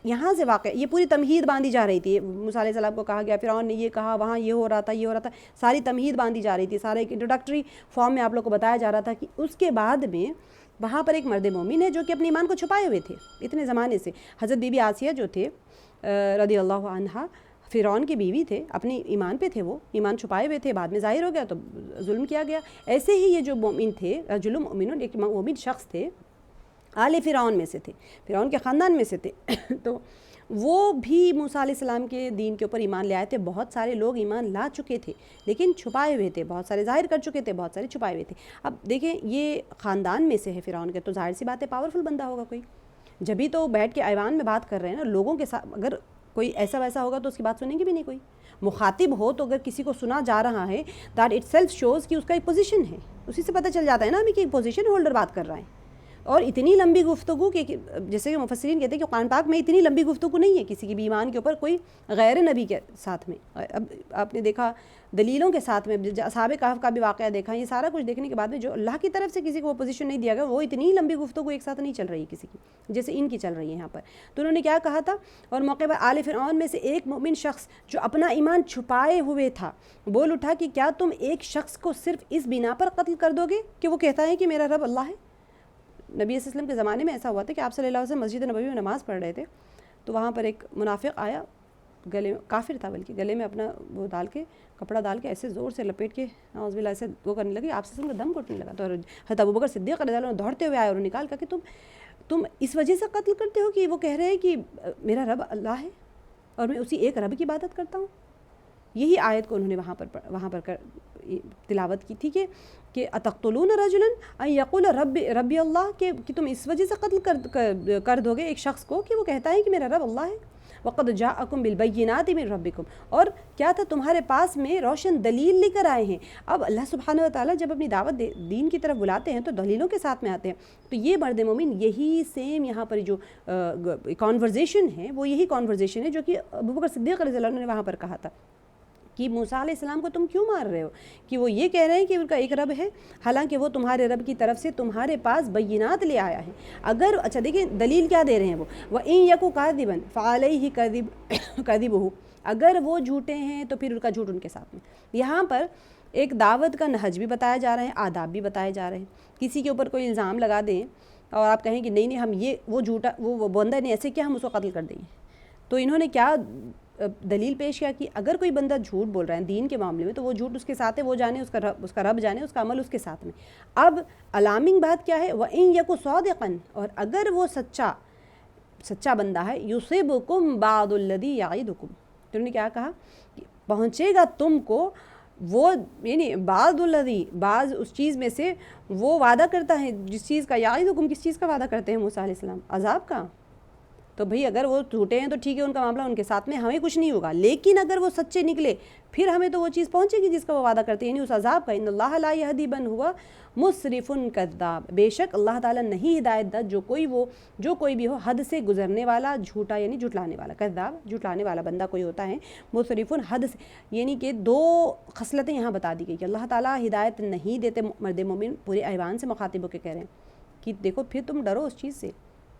یہاں سے واقع یہ پوری تمہید باندھی جا رہی تھی. موسیٰ علیہ السلام کو کہا گیا، فرعون نے یہ کہا، وہاں یہ ہو رہا تھا، ساری تمہید باندھی جا رہی تھی، سارے ایک انٹروڈکٹری فارم میں آپ لوگ کو بتایا جا رہا تھا کہ اس کے بعد میں وہاں پر ایک مرد مومن ہے جو کہ اپنے ایمان کو چھپائے ہوئے تھے اتنے زمانے سے. حضرت بی بی آسیہ جو تھے رضی اللہ عنہا، فرعون کی بیوی تھے، اپنے ایمان پہ تھے، وہ ایمان چھپائے ہوئے تھے، بعد میں ظاہر ہو گیا تو ظلم کیا گیا. ایسے ہی یہ جو مومن تھے، رجل مؤمن، ایک مومن شخص تھے، آل فرعون میں سے تھے، فرعون کے خاندان میں سے تھے. تو وہ بھی موسیٰ علیہ السلام کے دین کے اوپر ایمان لے آئے تھے. بہت سارے لوگ ایمان لا چکے تھے لیکن چھپائے ہوئے تھے، بہت سارے ظاہر کر چکے تھے، بہت سارے چھپائے ہوئے تھے. اب دیکھیں یہ خاندان میں سے ہے فرعون کے، تو ظاہر سی بات ہے پاورفل بندہ ہوگا کوئی، جبھی تو بیٹھ کے ایوان میں بات کر رہے ہیں نا لوگوں کے ساتھ. اگر کوئی ایسا ویسا ہوگا تو اس کی بات سنیں گے بھی نہیں کوئی. مخاطب ہو تو اگر کسی کو سنا جا رہا ہے دیٹ اٹ سیلف شوز کہ اس کا ایک پوزیشن ہے، اسی سے پتہ چل جاتا ہے نا ہمیں کہ ایک پوزیشن ہولڈر بات کر رہا ہے. اور اتنی لمبی گفتگو کہ جیسے کہ مفسرین کہتے ہیں کہ قرآن پاک میں اتنی لمبی گفتگو نہیں ہے کسی کی بھی ایمان کے اوپر کوئی غیر نبی کے ساتھ میں. اب آپ نے دیکھا دلیلوں کے ساتھ میں اصحاب کہف کا بھی واقعہ دیکھا، یہ سارا کچھ دیکھنے کے بعد میں جو اللہ کی طرف سے کسی کو وہ پوزیشن نہیں دیا گیا، وہ اتنی لمبی گفتگو ایک ساتھ نہیں چل رہی کسی کی جیسے ان کی چل رہی ہے یہاں پر. تو انہوں نے کیا کہا تھا، اور موقع پر آل فرعون میں سے ایک مومن شخص جو اپنا ایمان چھپائے ہوئے تھا بول اٹھا کہ کیا تم ایک شخص کو صرف اس بنا پر قتل کر دو گے کہ وہ کہتا ہے کہ میرا رب اللہ ہے. نبی صلی اللہ علیہ وسلم کے زمانے میں ایسا ہوا تھا کہ آپ صلی اللہ علیہ وسلم مسجد نبوی میں نماز پڑھ رہے تھے، تو وہاں پر ایک منافق آیا، گلے میں کافر تھا، بلکہ گلے میں اپنا وہ ڈال کے کپڑا ڈال کے ایسے زور سے لپیٹ کے نعوذ باللہ ایسے وہ کرنے لگے. آپ صلی اللہ علیہ وسلم کا دم گھٹنے لگا. تو حضرت ابوبکر صدیق رضی اللہ عنہ دوڑتے ہوئے آئے اور نکال کر کہ تم اس وجہ سے قتل کرتے ہو کہ وہ کہہ رہے ہیں کہ میرا رب اللہ ہے اور میں اسی ایک رب کی عبادت کرتا ہوں. یہی آیت کو انہوں نے وہاں پر تلاوت کی تھی کہ اتقتلون رجلا ان یقول ربی اللہ، کہ تم اس وجہ سے قتل کر دو گے ایک شخص کو کہ وہ کہتا ہے کہ میرا رب اللہ ہے. وقد جاءکم بالبینات من ربکم، اور کیا تھا تمہارے پاس میں روشن دلیل لے کر آئے ہیں. اب اللہ سبحانہ و تعالیٰ جب اپنی دعوت دین کی طرف بلاتے ہیں تو دلیلوں کے ساتھ میں آتے ہیں. تو یہ مرد مومن یہی سیم یہاں پر جو کانورزیشن ہے وہ یہی کانورزیشن ہے جو کہ ابوبکر صدیق رضی اللہ عنہ نے وہاں پر کہا تھا کہ موسیٰ علیہ السلام کو تم کیوں مار رہے ہو، کہ وہ یہ کہہ رہے ہیں کہ ان کا ایک رب ہے، حالانکہ وہ تمہارے رب کی طرف سے تمہارے پاس بینات لے آیا ہے. اگر اچھا دیکھیں دلیل کیا دے رہے ہیں وہ وَإِن يَكُ كَاذِبًا فَعَلَيْهِ كَذِبُهُ، اگر وہ جھوٹے ہیں تو پھر ان کا جھوٹ ان کے ساتھ میں. یہاں پر ایک دعوت کا نہج بھی بتایا جا رہا ہے، آداب بھی بتائے جا رہے ہیں. کسی کے اوپر کوئی الزام لگا دیں اور آپ کہیں کہ نہیں ہم یہ وہ جھوٹا وہ بندہ نے ایسے کیا ہم اس کو قتل کر دیں گے. تو انہوں نے کیا دلیل پیش کیا کہ اگر کوئی بندہ جھوٹ بول رہا ہے دین کے معاملے میں تو وہ جھوٹ اس کے ساتھ ہے، وہ جانے اس کا رب جانے، اس کا عمل اس کے ساتھ میں. اب الارمنگ بات کیا ہے، وَإِن يَكُ صَادِقًا، اور اگر وہ سچا بندہ ہے، يُصِبْكُمْ بَعْضُ الَّذِي يَعِدُكُمْ، تو انہوں نے کیا کہا کہ پہنچے گا تم کو وہ، یعنی بعض اس چیز میں سے وہ وعدہ کرتا ہے جس چیز کا، یعیدکم کس چیز کا وعدہ کرتے ہیں موسیٰ علیہ السلام، عذاب کا. تو بھئی اگر وہ جھوٹے ہیں تو ٹھیک ہے ان کا معاملہ ان کے ساتھ میں، ہمیں کچھ نہیں ہوگا، لیکن اگر وہ سچے نکلے پھر ہمیں تو وہ چیز پہنچے گی جس کا وہ وعدہ کرتے ہیں، یعنی اس عذاب کا. ان اللہ لا یہدی من ہوا مسرف کذاب، بے شک اللہ تعالیٰ نہیں ہدایت دہ جو کوئی بھی ہو حد سے گزرنے والا، جھوٹا یعنی جھٹلانے والا، کذاب جھٹلانے والا بندہ کوئی ہوتا ہے، مسرف حد سے، یعنی کہ دو خصلتیں یہاں بتا دی گئی کہ اللہ تعالیٰ ہدایت نہیں دیتے. مرد مومن پورے ایوان سے مخاطب ہو کے کہہ رہے ہیں کہ دیکھو پھر تم ڈرو اس چیز سے،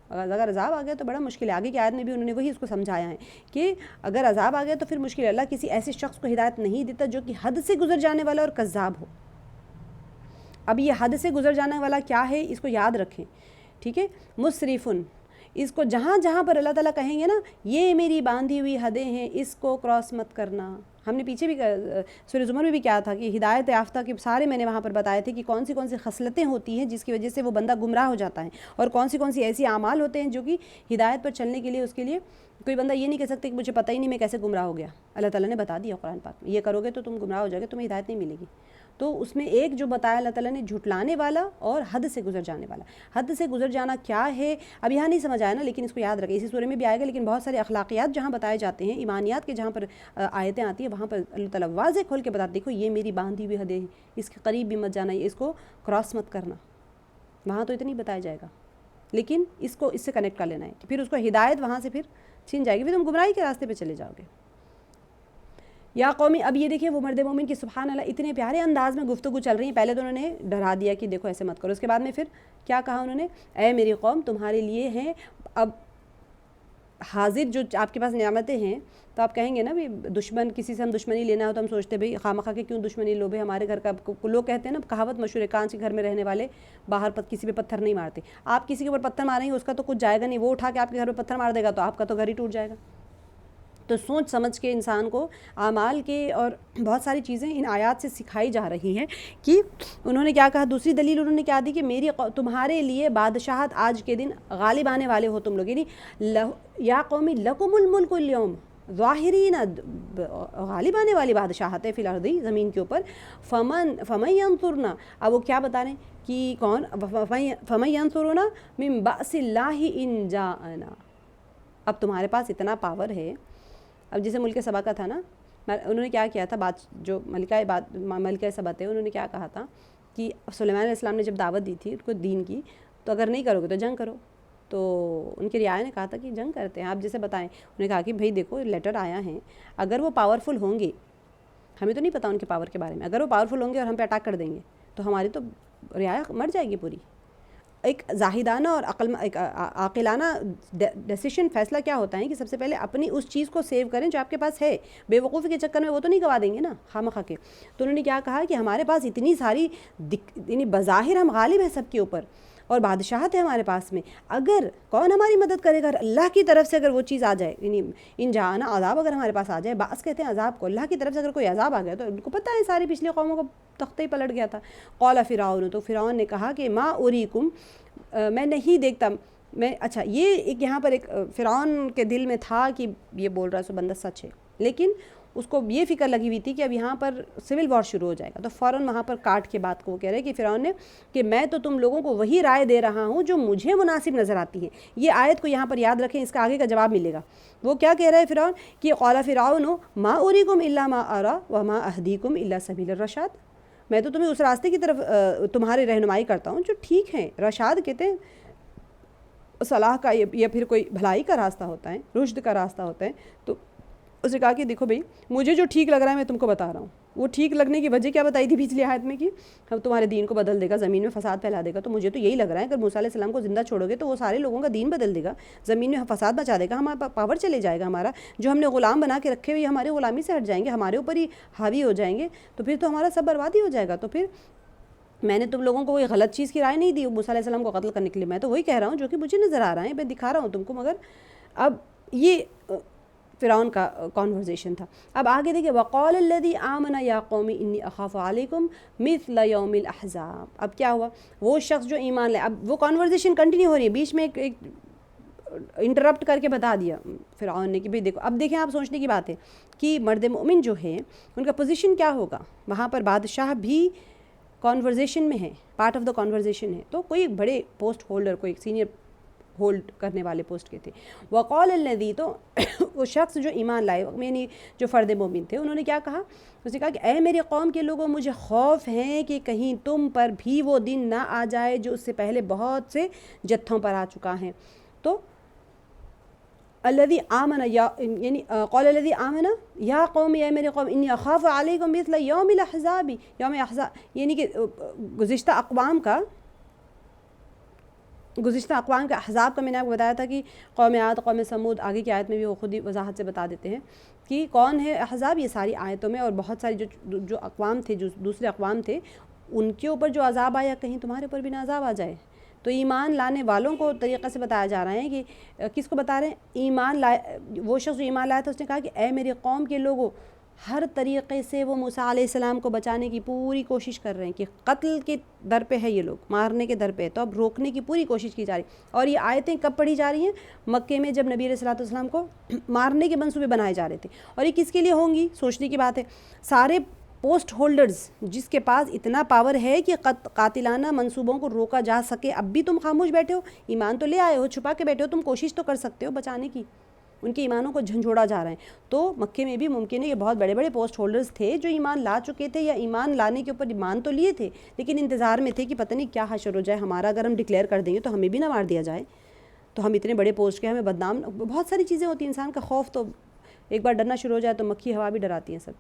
اگر عذاب آ گیا تو بڑا مشکل ہے. آگے کی آیت میں بھی انہوں نے وہی اس کو سمجھایا ہے کہ اگر عذاب آ گیا تو پھر مشکل ہے. اللہ کسی ایسے شخص کو ہدایت نہیں دیتا جو کہ حد سے گزر جانے والا اور کذاب ہو. اب یہ حد سے گزر جانے والا کیا ہے اس کو یاد رکھیں، ٹھیک ہے. مسرفن، اس کو جہاں جہاں پر اللہ تعالیٰ کہیں گے نا یہ میری باندھی ہوئی حدیں ہیں اس کو کراس مت کرنا. ہم نے پیچھے بھی سورہ زمر میں بھی کیا تھا کہ ہدایت یافتہ کے سارے میں نے وہاں پر بتائے تھے کہ کون سی خصلتیں ہوتی ہیں جس کی وجہ سے وہ بندہ گمراہ ہو جاتا ہے، اور کون سی ایسی اعمال ہوتے ہیں جو کہ ہدایت پر چلنے کے لیے اس کے لیے کوئی بندہ یہ نہیں کہہ سکتے کہ مجھے پتہ ہی نہیں میں کیسے گمراہ ہو گیا. اللہ تعالیٰ نے بتا دیا قرآن پاک میں یہ کرو گے تو تم گمراہ ہو جاؤ گے، تمہیں ہدایت نہیں ملے گی. تو اس میں ایک جو بتایا اللہ تعالیٰ نے جھٹلانے والا اور حد سے گزر جانے والا. حد سے گزر جانا کیا ہے اب یہاں نہیں سمجھ آیا نا، لیکن اس کو یاد رکھیں، اسی سورے میں بھی آئے گا. لیکن بہت سارے اخلاقیات جہاں بتائے جاتے ہیں، ایمانیات کے جہاں پر آیتیں آتی ہیں وہاں پر اللہ تعالیٰ واضح کھول کے بتا دیکھو یہ میری باندھی ہوئی حدیں ہیں، اس کے قریب بھی مت جانا، اس کو کراس مت کرنا. وہاں تو اتنی بتایا جائے گا، لیکن اس کو اس سے کنیکٹ کر لینا ہے کہ پھر اس کو ہدایت وہاں سے پھر چھین جائے گی، پھر تم گمراہی کے راستے پہ چلے جاؤ گے. یا قومی، اب یہ دیکھیں وہ مرد مومن کی سبحان اللہ اتنے پیارے انداز میں گفتگو چل رہی ہے. پہلے تو انہوں نے ڈرا دیا کہ دیکھو ایسے مت کرو، اس کے بعد میں پھر کیا کہا انہوں نے، اے میری قوم تمہارے لیے ہیں اب حاضر جو آپ کے پاس نعمتیں ہیں. تو آپ کہیں گے نا بھی دشمن، کسی سے ہم دشمنی لینا ہو تو ہم سوچتے بھئی خواہ کے کیوں دشمنی لو بھائی، ہمارے گھر کا لوگ کہتے ہیں نا کہاوت مشہور ہے، کانچ کے گھر میں رہنے والے باہر کسی پہ پتھر نہیں مارتے. آپ کسی کے اوپر پتھر ماریں گے اس کا تو کچھ جائے گا نہیں، وہ اٹھا کے آپ کے گھر پہ پتھر مار دے گا تو آپ کا تو گھر ہی ٹوٹ جائے گا. تو سوچ سمجھ کے انسان کو اعمال کے اور بہت ساری چیزیں ان آیات سے سکھائی جا رہی ہیں کہ انہوں نے کیا کہا. دوسری دلیل انہوں نے کیا دی کہ میری تمہارے لیے بادشاہت آج کے دن غالب آنے والے ہو تم لوگ، یعنی یا قومی لکم الملک اليوم ظاہرین، غالب آنے والی بادشاہت ہے فی الارض زمین کے اوپر. فمن ینصرنا، اب وہ کیا بتا رہے ہیں کہ کون، فمن ینصرنا من بأس اللہ ان جاءنا. اب تمہارے پاس اتنا پاور ہے. اب جیسے ملک سبا کا تھا نا، انہوں نے کیا کیا تھا، بات جو ملکہ سبا تھے انہوں نے کیا کہا تھا کہ سلیمان علیہ السلام نے جب دعوت دی تھی ان کو دین کی، تو اگر نہیں کرو گے تو جنگ کرو. تو ان کی رعایا نے کہا تھا کہ جنگ کرتے ہیں. آپ جیسے بتائیں، انہوں نے کہا کہ بھئی دیکھو لیٹر آیا ہے، اگر وہ پاورفل ہوں گے، ہمیں تو نہیں پتہ ان کے پاور کے بارے میں، اگر وہ پاورفل ہوں گے اور ہم پہ اٹیک کر دیں گے تو ہماری تو رعایا مر جائے گی پوری. ایک زاہدانہ اور عاقلانہ ڈیسیشن، فیصلہ کیا ہوتا ہے کہ سب سے پہلے اپنی اس چیز کو سیو کریں جو آپ کے پاس ہے. بے وقوفی کے چکر میں وہ تو نہیں گوا دیں گے نا خواہ کے. تو انہوں نے کیا کہا کہ ہمارے پاس اتنی ساری یعنی بظاہر ہم غالب ہیں سب کے اوپر اور بادشاہت ہے ہمارے پاس میں، اگر کون ہماری مدد کرے گا، اللہ کی طرف سے اگر وہ چیز آ جائے، یعنی ان جانا عذاب اگر ہمارے پاس آ جائے. بعض کہتے ہیں عذاب کو، اللہ کی طرف سے اگر کوئی عذاب آ گیا تو ان کو پتہ ہے ساری پچھلی قوموں کو تختہ ہی پلٹ گیا تھا. قال فرعون، تو فرعون نے کہا کہ ما اریکم، میں نہیں دیکھتا میں. اچھا یہ ایک یہاں پر ایک فرعون کے دل میں تھا کہ یہ بول رہا ہے سو بندہ سچ ہے، لیکن اس کو یہ فکر لگی ہوئی تھی کہ اب یہاں پر سول وار شروع ہو جائے گا. تو فوراً وہاں پر کاٹ کے بات کو وہ کہہ رہے کہ فرعون نے کہ میں تو تم لوگوں کو وہی رائے دے رہا ہوں جو مجھے مناسب نظر آتی ہے. یہ آیت کو یہاں پر یاد رکھیں، اس کا آگے کا جواب ملے گا. وہ کیا کہہ رہا ہے فرعون کہ قال فرعون ما اریکم الا ما ارى وما اهدیکم الا سبیل الرشاد، میں تو تمہیں اس راستے کی طرف تمہاری رہنمائی کرتا ہوں جو ٹھیک ہے. رشاد کہتے ہیں صلاح کا یا پھر کوئی بھلائی کا راستہ ہوتا ہے، رشد کا راستہ ہوتا ہے. تو اس نے کہا کہ دیکھو بھئی مجھے جو ٹھیک لگ رہا ہے میں تم کو بتا رہا ہوں. وہ ٹھیک لگنے کی وجہ کیا بتائی تھی پچھلی آیت میں کہ ہم تمہارے دین کو بدل دے گا، زمین میں فساد پھیلا دے گا. تو مجھے تو یہی لگ رہا ہے اگر موسیٰ علیہ السلام کو زندہ چھوڑو گے تو وہ سارے لوگوں کا دین بدل دے گا، زمین میں فساد مچا دے گا، ہمارا پاور چلے جائے گا، ہمارا جو ہم نے غلام بنا کے رکھے ہوئے ہمارے غلامی سے ہٹ جائیں گے، ہمارے اوپر ہی حاوی ہو جائیں گے، تو پھر تو ہمارا سب بربادی ہو جائے گا. تو پھر میں نے تم لوگوں کو کوئی غلط چیز کی رائے نہیں دی موسیٰ علیہ السلام کو قتل کرنے کے لیے، میں تو وہی کہہ رہا ہوں جو کہ مجھے نظر آ رہا ہے، میں دکھا رہا ہوں تم کو. مگر اب یہ فرعون کا کانورزیشن تھا. اب آگے دیکھیں وقال الذی آمن یا قوم انی اخاف علیکم مثل یوم الاحزاب. اب کیا ہوا، وہ شخص جو ایمان لائے، اب وہ کانورزیشن کنٹینیو ہو رہی ہے، بیچ میں ایک انٹرپٹ کر کے بتا دیا فرعون نے کہ بھئی دیکھو. اب دیکھیں آپ سوچنے کی بات ہے کہ مرد مومن جو ہے ان کا پوزیشن کیا ہوگا. وہاں پر بادشاہ بھی کانورزیشن میں ہے، پارٹ آف دا کانورزیشن ہے. تو کوئی بڑے پوسٹ ہولڈر، کوئی سینئر ہولڈ کرنے والے پوسٹ کے تھے. وقال الذی، تو وہ شخص جو ایمان لائے یعنی جو فرد مومن تھے، انہوں نے کیا کہا، اس نے کہا کہ اے میرے قوم کے لوگوں مجھے خوف ہے کہ کہیں تم پر بھی وہ دن نہ آ جائے جو اس سے پہلے بہت سے جتھوں پر آ چکا ہے. تو الذی آمن یعنی قال الذی آمن یا قوم، اے میرے قوم انی اخاف علیکم مثل یوم الاحزاب، یوم احزاب یعنی کہ گزشتہ اقوام کا احزاب کا میں نے آپ کو بتایا تھا کہ قوم عاد، قوم سمود، آگے کی آیت میں بھی وہ خود ہی وضاحت سے بتا دیتے ہیں کہ کون ہے احزاب. یہ ساری آیتوں میں اور بہت ساری جو اقوام تھے، جو دوسرے اقوام تھے، ان کے اوپر جو عذاب آیا کہیں تمہارے اوپر بھی نہ عذاب آ جائے. تو ایمان لانے والوں کو طریقے سے بتایا جا رہا ہے کہ کس کو بتا رہے ہیں، ایمان لائے وہ شخص جو ایمان لایا تھا اس نے کہا کہ اے میری قوم کے لوگوں، ہر طریقے سے وہ موسیٰ علیہ السلام کو بچانے کی پوری کوشش کر رہے ہیں کہ قتل کے در پہ ہے یہ لوگ، مارنے کے در پہ ہے. تو اب روکنے کی پوری کوشش کی جا رہی. اور یہ آیتیں کب پڑھی جا رہی ہیں، مکے میں جب نبی علیہ السلام کو مارنے کے منصوبے بنائے جا رہے تھے. اور یہ کس کے لیے ہوں گی، سوچنے کی بات ہے. سارے پوسٹ ہولڈرز جس کے پاس اتنا پاور ہے کہ قاتلانہ منصوبوں کو روکا جا سکے، اب بھی تم خاموش بیٹھے ہو، ایمان تو لے آئے ہو، چھپا کے بیٹھے ہو، تم کوشش تو کر سکتے ہو بچانے کی. ان کے ایمانوں کو جھنجھوڑا جا رہا ہے. تو مکے میں بھی ممکن ہے یہ بہت بڑے بڑے پوسٹ ہولڈرز تھے جو ایمان لا چکے تھے، یا ایمان لانے کے اوپر ایمان تو لیے تھے لیکن انتظار میں تھے کہ پتہ نہیں کیا حشر ہو جائے ہمارا، اگر ہم ڈکلیئر کر دیں گے تو ہمیں بھی نہ مار دیا جائے، تو ہم اتنے بڑے پوسٹ کے ہمیں بدنام. بہت ساری چیزیں ہوتی ہیں، انسان کا خوف تو ایک بار ڈرنا شروع ہو جائے تو مکھی ہوا بھی ڈراتی ہیں سب.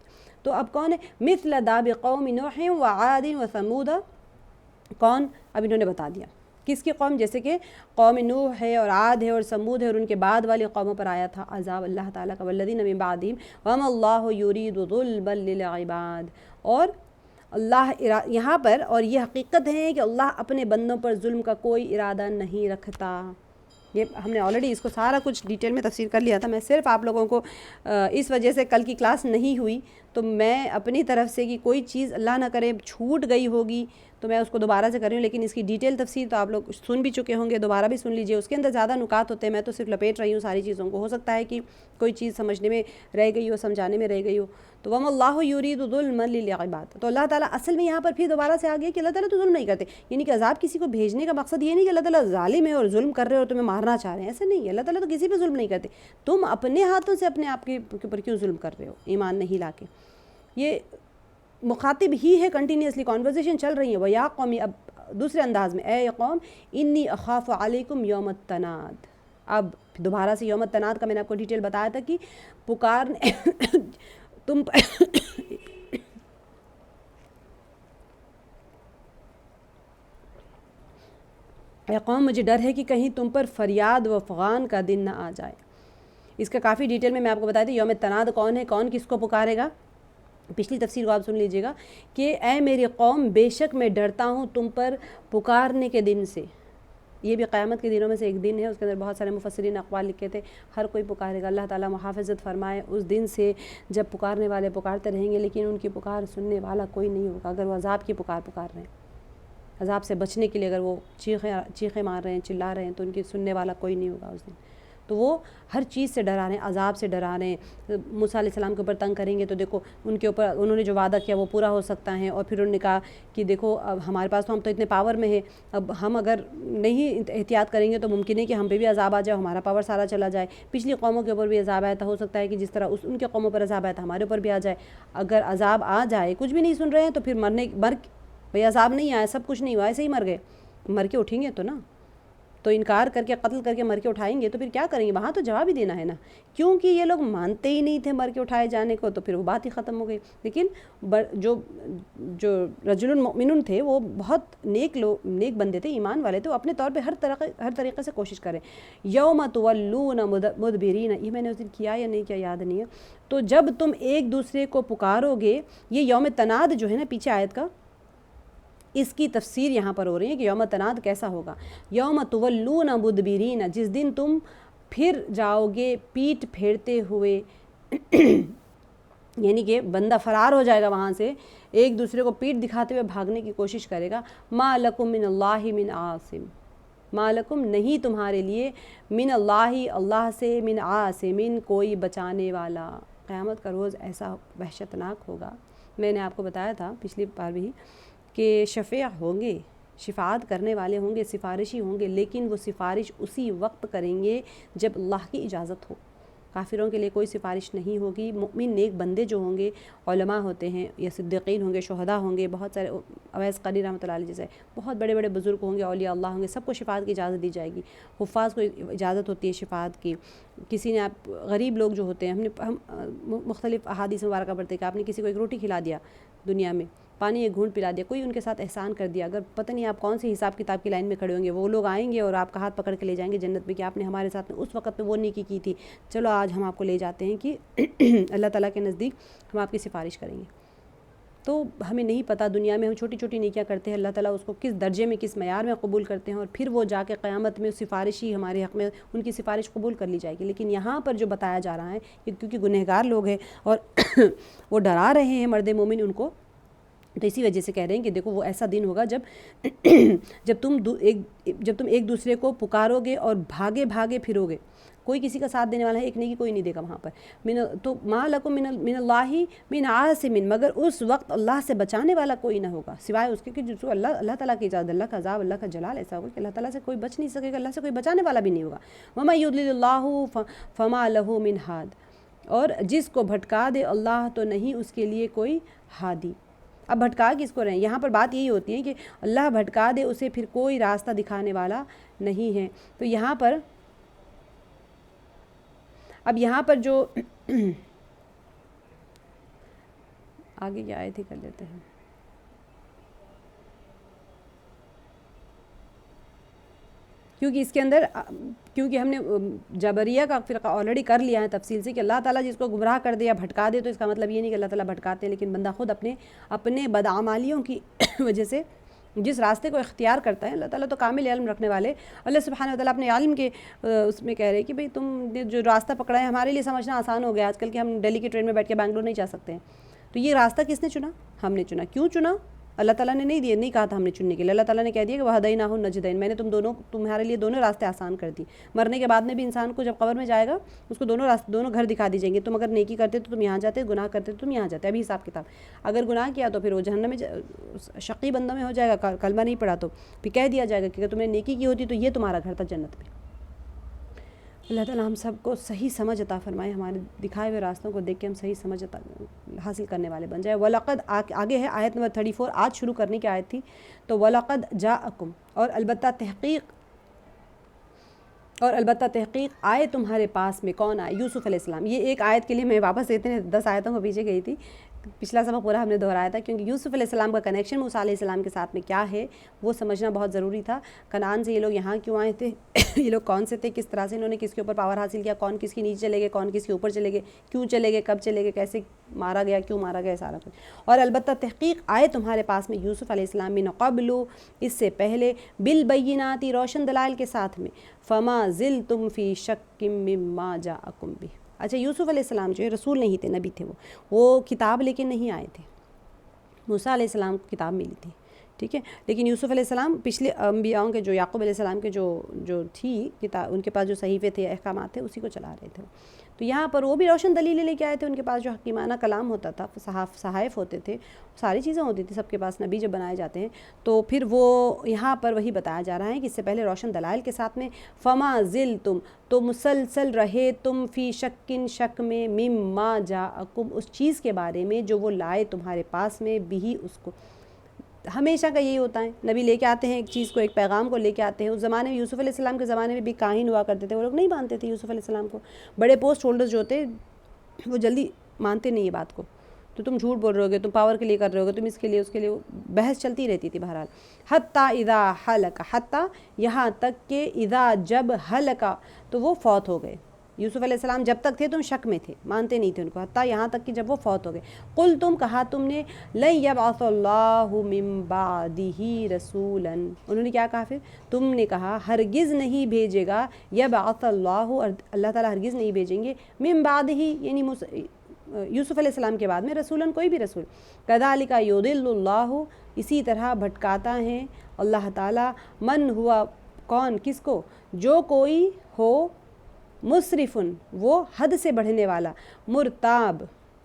تو اب کون ہے؟ مثل داب قوم نوح وعاد وثمود. کون؟ اب انہوں نے بتا دیا کس کی قوم، جیسے کہ قوم نوح ہے اور عاد ہے اور سمود ہے اور ان کے بعد والی قوموں پر آیا تھا عذاب اللہ تعالیٰ کا. والذین من بعدہم وما اللہ یرید ظلما للعباد. اور اللہ یہاں پر، اور یہ حقیقت ہے کہ اللہ اپنے بندوں پر ظلم کا کوئی ارادہ نہیں رکھتا. یہ ہم نے آلریڈی اس کو سارا کچھ ڈیٹیل میں تفسیر کر لیا تھا. میں صرف آپ لوگوں کو اس وجہ سے کل کی کلاس نہیں ہوئی تو میں اپنی طرف سے کہ کوئی چیز اللہ نہ کرے چھوٹ گئی ہوگی تو میں اس کو دوبارہ سے کر رہی ہوں، لیکن اس کی ڈیٹیل تفسیر تو آپ لوگ سن بھی چکے ہوں گے، دوبارہ بھی سن لیجئے. اس کے اندر زیادہ نکات ہوتے ہیں، میں تو صرف لپیٹ رہی ہوں ساری چیزوں کو. ہو سکتا ہے کہ کوئی چیز سمجھنے میں رہ گئی ہو، سمجھانے میں رہ گئی ہو. تو وَمَا اللَّهُ يُرِيدُ ظُلْمًا لِلْعِبَادِ. تو اللہ تعالیٰ اصل میں یہاں پر پھر دوبارہ سے آ گیا کہ اللہ تعالیٰ تو ظلم نہیں کرتے. یعنی کہ عذاب کسی کو بھیجنے کا مقصد یہ نہیں کہ اللہ تعالیٰ ظالم ہے اور ظلم کر رہے ہو اور تمہیں مارنا چاہ رہے ہیں، ایسا نہیں ہے. اللہ تعالیٰ تو کسی پہ ظلم نہیں کرتے. تم اپنے ہاتھوں سے اپنے آپ کے اوپر کیوں ظلم کر رہے ہو ایمان نہیں لا کے؟ یہ مخاطب ہی ہے، کنٹینیوسلی کانورزیشن چل رہی ہے. وَيَا قَوْمِ. اب دوسرے انداز میں، اے قوم انی اخاف علیکم یوم التناد. اب دوبارہ سے یوم التناد کا میں نے آپ کو ڈیٹیل بتایا تھا کہ پکارنے تم اے قوم مجھے ڈر ہے کہ کہیں تم پر فریاد و فغان کا دن نہ آ جائے. اس کا کافی ڈیٹیل میں آپ کو بتایا تھا یوم التناد کون ہے، کون کس کو پکارے گا. پچھلی تفسیر کو آپ سن لیجئے گا کہ اے میری قوم بے شک میں ڈرتا ہوں تم پر پکارنے کے دن سے. یہ بھی قیامت کے دنوں میں سے ایک دن ہے. اس کے اندر بہت سارے مفسرین اقوال لکھے تھے. ہر کوئی پکارے گا. اللہ تعالیٰ محافظت فرمائے اس دن سے جب پکارنے والے پکارتے رہیں گے لیکن ان کی پکار سننے والا کوئی نہیں ہوگا. اگر وہ عذاب کی پکار رہے ہیں، عذاب سے بچنے کے لیے اگر وہ چیخیں مار رہے ہیں، چلا رہے ہیں، تو ان کی سننے والا کوئی نہیں ہوگا اس دن. تو وہ ہر چیز سے ڈرا رہے ہیں، عذاب سے ڈرا رہے ہیں. موسیٰ علیہ السلام کے اوپر تنگ کریں گے تو دیکھو ان کے اوپر انہوں نے جو وعدہ کیا وہ پورا ہو سکتا ہے. اور پھر انہوں نے کہا کہ دیکھو اب ہمارے پاس تو ہم تو اتنے پاور میں ہیں، اب ہم اگر نہیں احتیاط کریں گے تو ممکن ہے کہ ہم پہ بھی عذاب آ جائے، ہمارا پاور سارا چلا جائے. پچھلی قوموں کے اوپر بھی عذاب آیا تھا، ہو سکتا ہے کہ جس طرح ان کے قوموں پر عذاب آیا تھا ہمارے اوپر بھی آ جائے. اگر عذاب آ جائے، کچھ بھی نہیں سن رہے ہیں تو پھر بھئی عذاب نہیں آیا، سب کچھ نہیں ہوا، ایسے ہی مر گئے. مر کے اٹھیں گے تو نا، تو انکار کر کے قتل کر کے مر کے اٹھائیں گے تو پھر کیا کریں گے؟ وہاں تو جواب ہی دینا ہے نا. کیونکہ یہ لوگ مانتے ہی نہیں تھے مر کے اٹھائے جانے کو، تو پھر وہ بات ہی ختم ہو گئی. لیکن جو رجل المؤمنون تھے وہ بہت نیک بندے تھے، ایمان والے تھے. وہ اپنے طور پہ ہر طریقے سے کوشش کریں. یوم تولون مدبرین، یہ میں نے اس دن کیا یا نہیں کیا یاد نہیں ہے. تو جب تم ایک دوسرے کو پکارو گے، یہ یوم تناد جو ہے نا پیچھے آیت کا، اس کی تفسیر یہاں پر ہو رہی ہے کہ یوم تناد کیسا ہوگا. یوم تولون مدبرین، جس دن تم پھر جاؤ گے پیٹ پھیرتے ہوئے یعنی کہ بندہ فرار ہو جائے گا وہاں سے، ایک دوسرے کو پیٹ دکھاتے ہوئے بھاگنے کی کوشش کرے گا. ما لکم من اللہ من عاصم، ما لکم نہیں تمہارے لیے، من اللہ اللہ سے، من عاصم کوئی بچانے والا. قیامت کا روز ایسا وحشتناک ہوگا. میں نے آپ کو بتایا تھا پچھلی بار بھی کہ شفیع ہوں گے، شفاعت کرنے والے ہوں گے، سفارشی ہوں گے، لیکن وہ سفارش اسی وقت کریں گے جب اللہ کی اجازت ہو. کافروں کے لیے کوئی سفارش نہیں ہوگی. مؤمن نیک بندے جو ہوں گے، علماء ہوتے ہیں یا صدیقین ہوں گے، شہداء ہوں گے، بہت سارے اویس قادری رحمۃ اللہ علیہ جیسے بہت بڑے بڑے بزرگ ہوں گے، اولیاء اللہ ہوں گے، سب کو شفاعت کی اجازت دی جائے گی. حفاظ کو اجازت ہوتی ہے شفاعت کی. کسی نے آپ غریب لوگ جو ہوتے ہیں، ہم مختلف احادیث مبارکہ پڑھتے ہیں کہ آپ نے کسی کو ایک روٹی کھلا دیا دنیا میں، پانی ایک گھونٹ پلا دیا، کوئی ان کے ساتھ احسان کر دیا. اگر پتہ نہیں آپ کون سی حساب کتاب کی لائن میں کھڑے ہوں گے، وہ لوگ آئیں گے اور آپ کا ہاتھ پکڑ کے لے جائیں گے جنت میں کہ آپ نے ہمارے ساتھ اس وقت پہ وہ نیکی کی تھی، چلو آج ہم آپ کو لے جاتے ہیں کہ اللہ تعالیٰ کے نزدیک ہم آپ کی سفارش کریں گے. تو ہمیں نہیں پتہ، دنیا میں ہم چھوٹی چھوٹی نیکیاں کرتے ہیں، اللہ تعالیٰ اس کو کس درجے میں، کس معیار میں قبول کرتے ہیں، اور پھر وہ جا کے قیامت میں سفارشی ہمارے حق میں ان کی سفارش قبول کر لی جائے گی. لیکن یہاں پر جو بتایا جا رہا ہے کیونکہ گنہگار لوگ ہیں اور وہ ڈرا رہے ہیں مرد مومن ان کو، تو اسی وجہ سے کہہ رہے ہیں کہ دیکھو وہ ایسا دن ہوگا جب تم ایک دوسرے کو پکارو گے اور بھاگے بھاگے پھرو گے. کوئی کسی کا ساتھ دینے والا ہے ایک نہیں کہ کوئی نہیں دے گا وہاں پر. تو ما لکم من اللہ من عاصم، مگر اس وقت اللہ سے بچانے والا کوئی نہ ہوگا سوائے اس کے کہ جو اللہ تعالیٰ کی اجازت. اللہ کا عذاب، اللہ کا جلال ایسا ہوگا کہ اللہ تعالیٰ سے کوئی بچ نہیں سکے گا، اللہ سے کوئی بچانے والا بھی نہیں ہوگا. وما یضلل اللہ فما لہ من ہاد، اور جس کو بھٹکا دے اللہ تو نہیں اس کے لیے کوئی ہادی. اب بھٹکا کس کو رہے ہیں؟ یہاں پر بات یہی ہوتی ہے کہ اللہ بھٹکا دے اسے پھر کوئی راستہ دکھانے والا نہیں ہے. تو یہاں پر اب یہاں پر جو آگے کی آیت ہی کر لیتے ہیں. کیونکہ اس کے اندر کیونکہ ہم نے جبریہ کا فرقہ آلریڈی کر لیا ہے تفصیل سے کہ اللہ تعالیٰ جس کو گمراہ کر دے یا بھٹکا دے تو اس کا مطلب یہ نہیں کہ اللہ تعالیٰ بھٹکاتے ہیں، لیکن بندہ خود اپنے بدعمالیوں کی وجہ سے جس راستے کو اختیار کرتا ہے. اللہ تعالیٰ تو کامل علم رکھنے والے. اللہ سبحانہ و تعالیٰ اپنے عالم کے اس میں کہہ رہے کہ بھئی تم نے جو راستہ پکڑا ہے ہمارے لیے سمجھنا آسان ہو گیا آج کل کہ ہم دہلی کی ٹرین میں بیٹھ کے بنگلور نہیں جا سکتے ہیں. تو یہ راستہ کس نے چنا؟ ہم نے چنا. کیوں چنا؟ اللہ تعالیٰ نے نہیں کہا تھا ہم نے چننے کے لیے. اللہ تعالیٰ نے کہہ دیا کہ وَهَدَيْنَاهُ النَّجْدَيْنِ، میں نے تمہارے لیے دونوں راستے آسان کر دی. مرنے کے بعد میں بھی انسان کو جب قبر میں جائے گا اس کو دونوں گھر دکھا دی جائیں گے. تم اگر نیکی کرتے تو تم یہاں جاتے، گناہ کرتے تو تم یہاں جاتے. ابھی حساب کتاب. اگر گناہ کیا تو پھر وہ جہنم میں شقی بندوں میں ہو جائے گا. کلمہ نہیں پڑھا تو پھر کہہ دیا جائے گا کہ اگر تم نے نیکی کی ہوتی تو یہ تمہارا گھر تھا جنت میں. اللہ تعالیٰ ہم سب کو صحیح سمجھ عطا فرمائے، ہمارے دکھائے ہوئے راستوں کو دیکھ کے ہم صحیح سمجھ حاصل کرنے والے بن جائے. وَلَقَدْ آگے ہے آیت نمبر 34، آج شروع کرنے کی آیت تھی. تو وَلَقَدْ جَاءَكُمْ، اور البتہ تحقیق آئے تمہارے پاس میں. کون آئے؟ یوسف علیہ السلام. یہ ایک آیت کے لیے میں واپس اتنے 10 آیتوں کو پیچھے گئی تھی. پچھلا سبق پورا ہم نے دہرایا تھا کیونکہ یوسف علیہ السلام کا کنیکشن موسیٰ علیہ السلام کے ساتھ میں کیا ہے وہ سمجھنا بہت ضروری تھا. کنعان سے یہ لوگ یہاں کیوں آئے تھے، یہ لوگ کون سے تھے، کس طرح سے انہوں نے کس کے اوپر پاور حاصل کیا، کون کس کے نیچے چلے گئے، کون کس کے اوپر چلے گئے، کیوں چلے گئے، کب چلے گئے، کیسے مارا گیا، کیوں مارا گیا، سارا کچھ. اور البتہ تحقیق آئے تمہارے پاس میں یوسف علیہ السلام من قبل، اس سے پہلے، بالبینات، روشن دلائل کے ساتھ میں. فما زلتم فی شک مما جاءکم بہ. اچھا یوسف علیہ السلام جو ہے رسول نہیں تھے، نبی تھے. وہ کتاب لے کے نہیں آئے تھے. موسیٰ علیہ السلام کو کتاب ملی تھی، ٹھیک ہے، لیکن یوسف علیہ السلام پچھلے انبیاؤں کے جو یعقوب علیہ السلام کے جو تھی کتاب، ان کے پاس جو صحیفے تھے، احکامات تھے، اسی کو چلا رہے تھے. تو یہاں پر وہ بھی روشن دلیلیں لے کے آئے تھے. ان کے پاس جو حکیمانہ کلام ہوتا تھا، صحائف ہوتے تھے، ساری چیزیں ہوتی تھی سب کے پاس. نبی جب بنائے جاتے ہیں تو پھر وہ یہاں پر وہی بتایا جا رہا ہے کہ اس سے پہلے روشن دلائل کے ساتھ میں. فما زلتم، تو مسلسل رہے تم، فی شکن، شک میں، مما جاءکم، اس چیز کے بارے میں جو وہ لائے تمہارے پاس میں، بھی، اس کو. ہمیشہ کا یہی ہوتا ہے، نبی لے کے آتے ہیں ایک چیز کو، ایک پیغام کو لے کے آتے ہیں. اس زمانے میں یوسف علیہ السلام کے زمانے میں بھی کاہن ہوا کرتے تھے، وہ لوگ نہیں مانتے تھے یوسف علیہ السلام کو. بڑے پوسٹ ہولڈرز جو ہوتے وہ جلدی مانتے نہیں یہ بات کو. تو تم جھوٹ بول رہے ہوگے، تم پاور کے لیے کر رہے ہوگے، تم اس کے لیے اس کے لیے، بحث چلتی رہتی تھی. بہرحال حتیٰ اذا حلق، حتیٰ یہاں تک کہ اذا جب حلق، تو وہ فوت ہو گئے. یوسف علیہ السلام جب تک تھے تم شک میں تھے، مانتے نہیں تھے ان کو، حتیٰ یہاں تک کہ جب وہ فوت ہو گئے. قل، تم کہا تم نے، لن یبعث اللہ من بعدہ رسولا، انہوں نے کیا کہا پھر؟ تم نے کہا ہرگز نہیں بھیجے گا، یبعث اللہ، اللہ تعالیٰ ہرگز نہیں بھیجیں گے، من بعدہ یعنی یوسف علیہ السلام کے بعد میں، رسولا کوئی بھی رسول. کذالک یضل اللہ، اسی طرح بھٹکاتا ہے اللہ تعالیٰ، من ہوا، کون، کس کو، جو کوئی ہو، مسرفن، وہ حد سے بڑھنے والا، مرتاب،